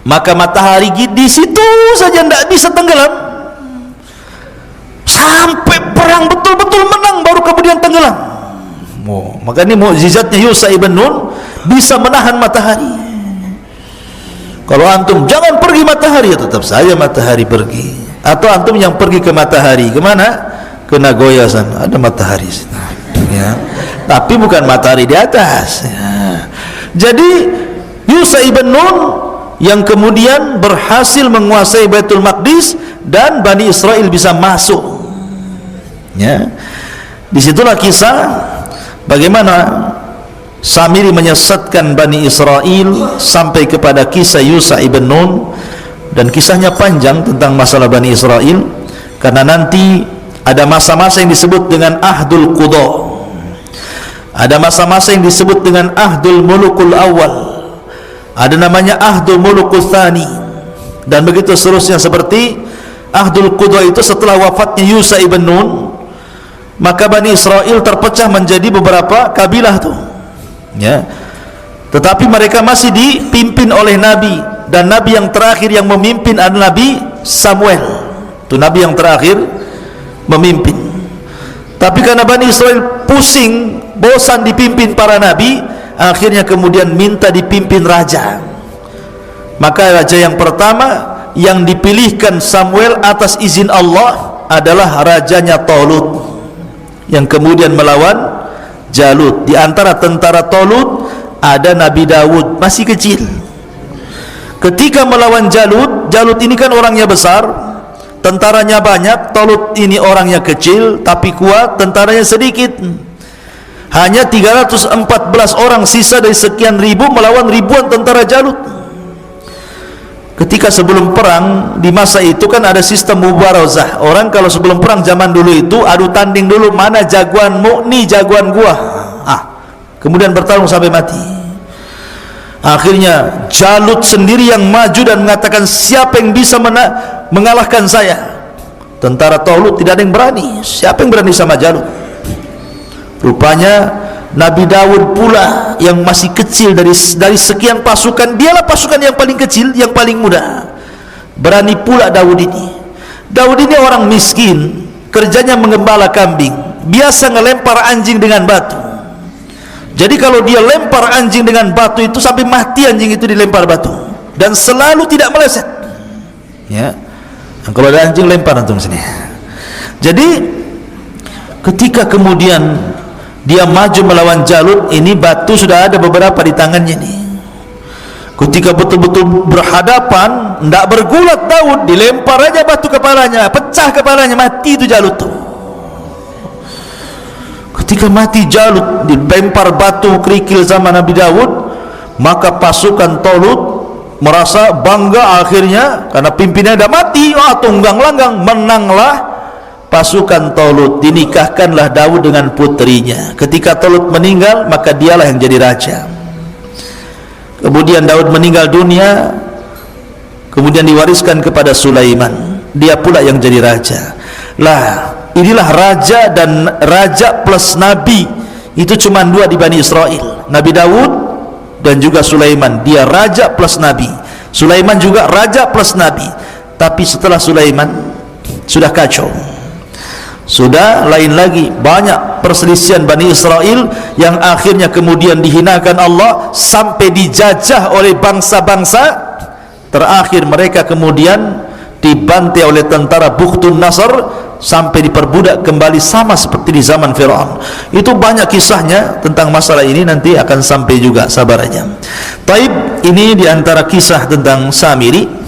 Maka matahari di situ saja tidak bisa tenggelam sampai perang betul-betul menang, baru kemudian tenggelam. Maka ini mukjizatnya Yusha ibn Nun, bisa menahan matahari. Kalau antum jangan pergi matahari, ya tetap saja matahari pergi. Atau antum yang pergi ke matahari, kemana? Ke Nagoya sana, ada matahari ya. Tapi bukan matahari di atas ya. Jadi Yusha ibn Nun yang kemudian berhasil menguasai Baitul Maqdis dan Bani Israel bisa masuk ya. Disitulah kisah bagaimana Samiri menyesatkan Bani Israel sampai kepada kisah Yusha ibn Nun. Dan kisahnya panjang tentang masalah Bani Israel, karena nanti ada masa-masa yang disebut dengan Ahdul Qudha, ada masa-masa yang disebut dengan Ahdul Mulukul Awal, ada namanya Ahdul Mulukul Thani, dan begitu seterusnya. Seperti Ahdul Qudha itu setelah wafatnya Yusha ibn Nun, maka Bani Israel terpecah menjadi beberapa kabilah tuh ya. Tetapi mereka masih dipimpin oleh Nabi, dan Nabi yang terakhir yang memimpin adalah Nabi Samuel. Itu Nabi yang terakhir memimpin. Tapi karena Bani Israel pusing, bosan dipimpin para Nabi, akhirnya kemudian minta dipimpin raja. Maka raja yang pertama yang dipilihkan Samuel atas izin Allah adalah rajanya Talut, yang kemudian melawan Jalut. Di antara tentara Talut ada Nabi Dawud, masih kecil. Ketika melawan Jalut, Jalut ini kan orangnya besar, tentaranya banyak. Talut ini orangnya kecil tapi kuat, tentaranya sedikit. Hanya 314 orang sisa dari sekian ribu melawan ribuan tentara Jalut. Ketika sebelum perang, di masa itu kan ada sistem mubarazah. Orang kalau sebelum perang zaman dulu itu adu tanding dulu, mana jagoanmu, nih jagoan gua. Kemudian bertarung sampai mati. Akhirnya Jalut sendiri yang maju dan mengatakan, siapa yang bisa mengalahkan saya? Tentara Talut tidak ada yang berani. Siapa yang berani sama Jalut? Rupanya Nabi Dawud pula yang masih kecil dari sekian pasukan, dialah pasukan yang paling kecil, yang paling muda. Berani pula Dawud ini. Dawud ini orang miskin, kerjanya mengembala kambing, biasa ngelempar anjing dengan batu. Jadi kalau dia lempar anjing dengan batu itu sampai mati anjing itu dilempar batu, dan selalu tidak meleset ya. Nah, kalau ada anjing lempar antum sini. Jadi ketika kemudian dia maju melawan Jalut, ini batu sudah ada beberapa di tangannya nih. Ketika betul-betul berhadapan, tidak bergulat Daud, dilempar aja batu kepalanya, pecah kepalanya, mati itu Jalut tuh. Ketika mati Jalut, dilempar batu kerikil sama Nabi Dawud, maka pasukan Talut merasa bangga akhirnya karena pimpinannya sudah mati. Tunggang langgang, menanglah pasukan Talut. Dinikahkanlah Dawud dengan putrinya. Ketika Talut meninggal, maka dialah yang jadi raja. Kemudian Dawud meninggal dunia, kemudian diwariskan kepada Sulaiman, dia pula yang jadi raja. Lah, inilah raja dan raja plus nabi, itu cuma dua di Bani Israel, Nabi Dawud dan juga Sulaiman. Dia raja plus nabi, Sulaiman juga raja plus nabi. Tapi setelah Sulaiman sudah kacau, sudah lain lagi. Banyak perselisihan Bani Israel yang akhirnya kemudian dihinakan Allah sampai dijajah oleh bangsa-bangsa. Terakhir mereka kemudian dibantai oleh tentara Bukhtun Nasr sampai diperbudak kembali sama seperti di zaman Firaun. Itu banyak kisahnya tentang masalah ini, nanti akan sampai juga, sabar aja. Taib, ini diantara kisah tentang Samiri.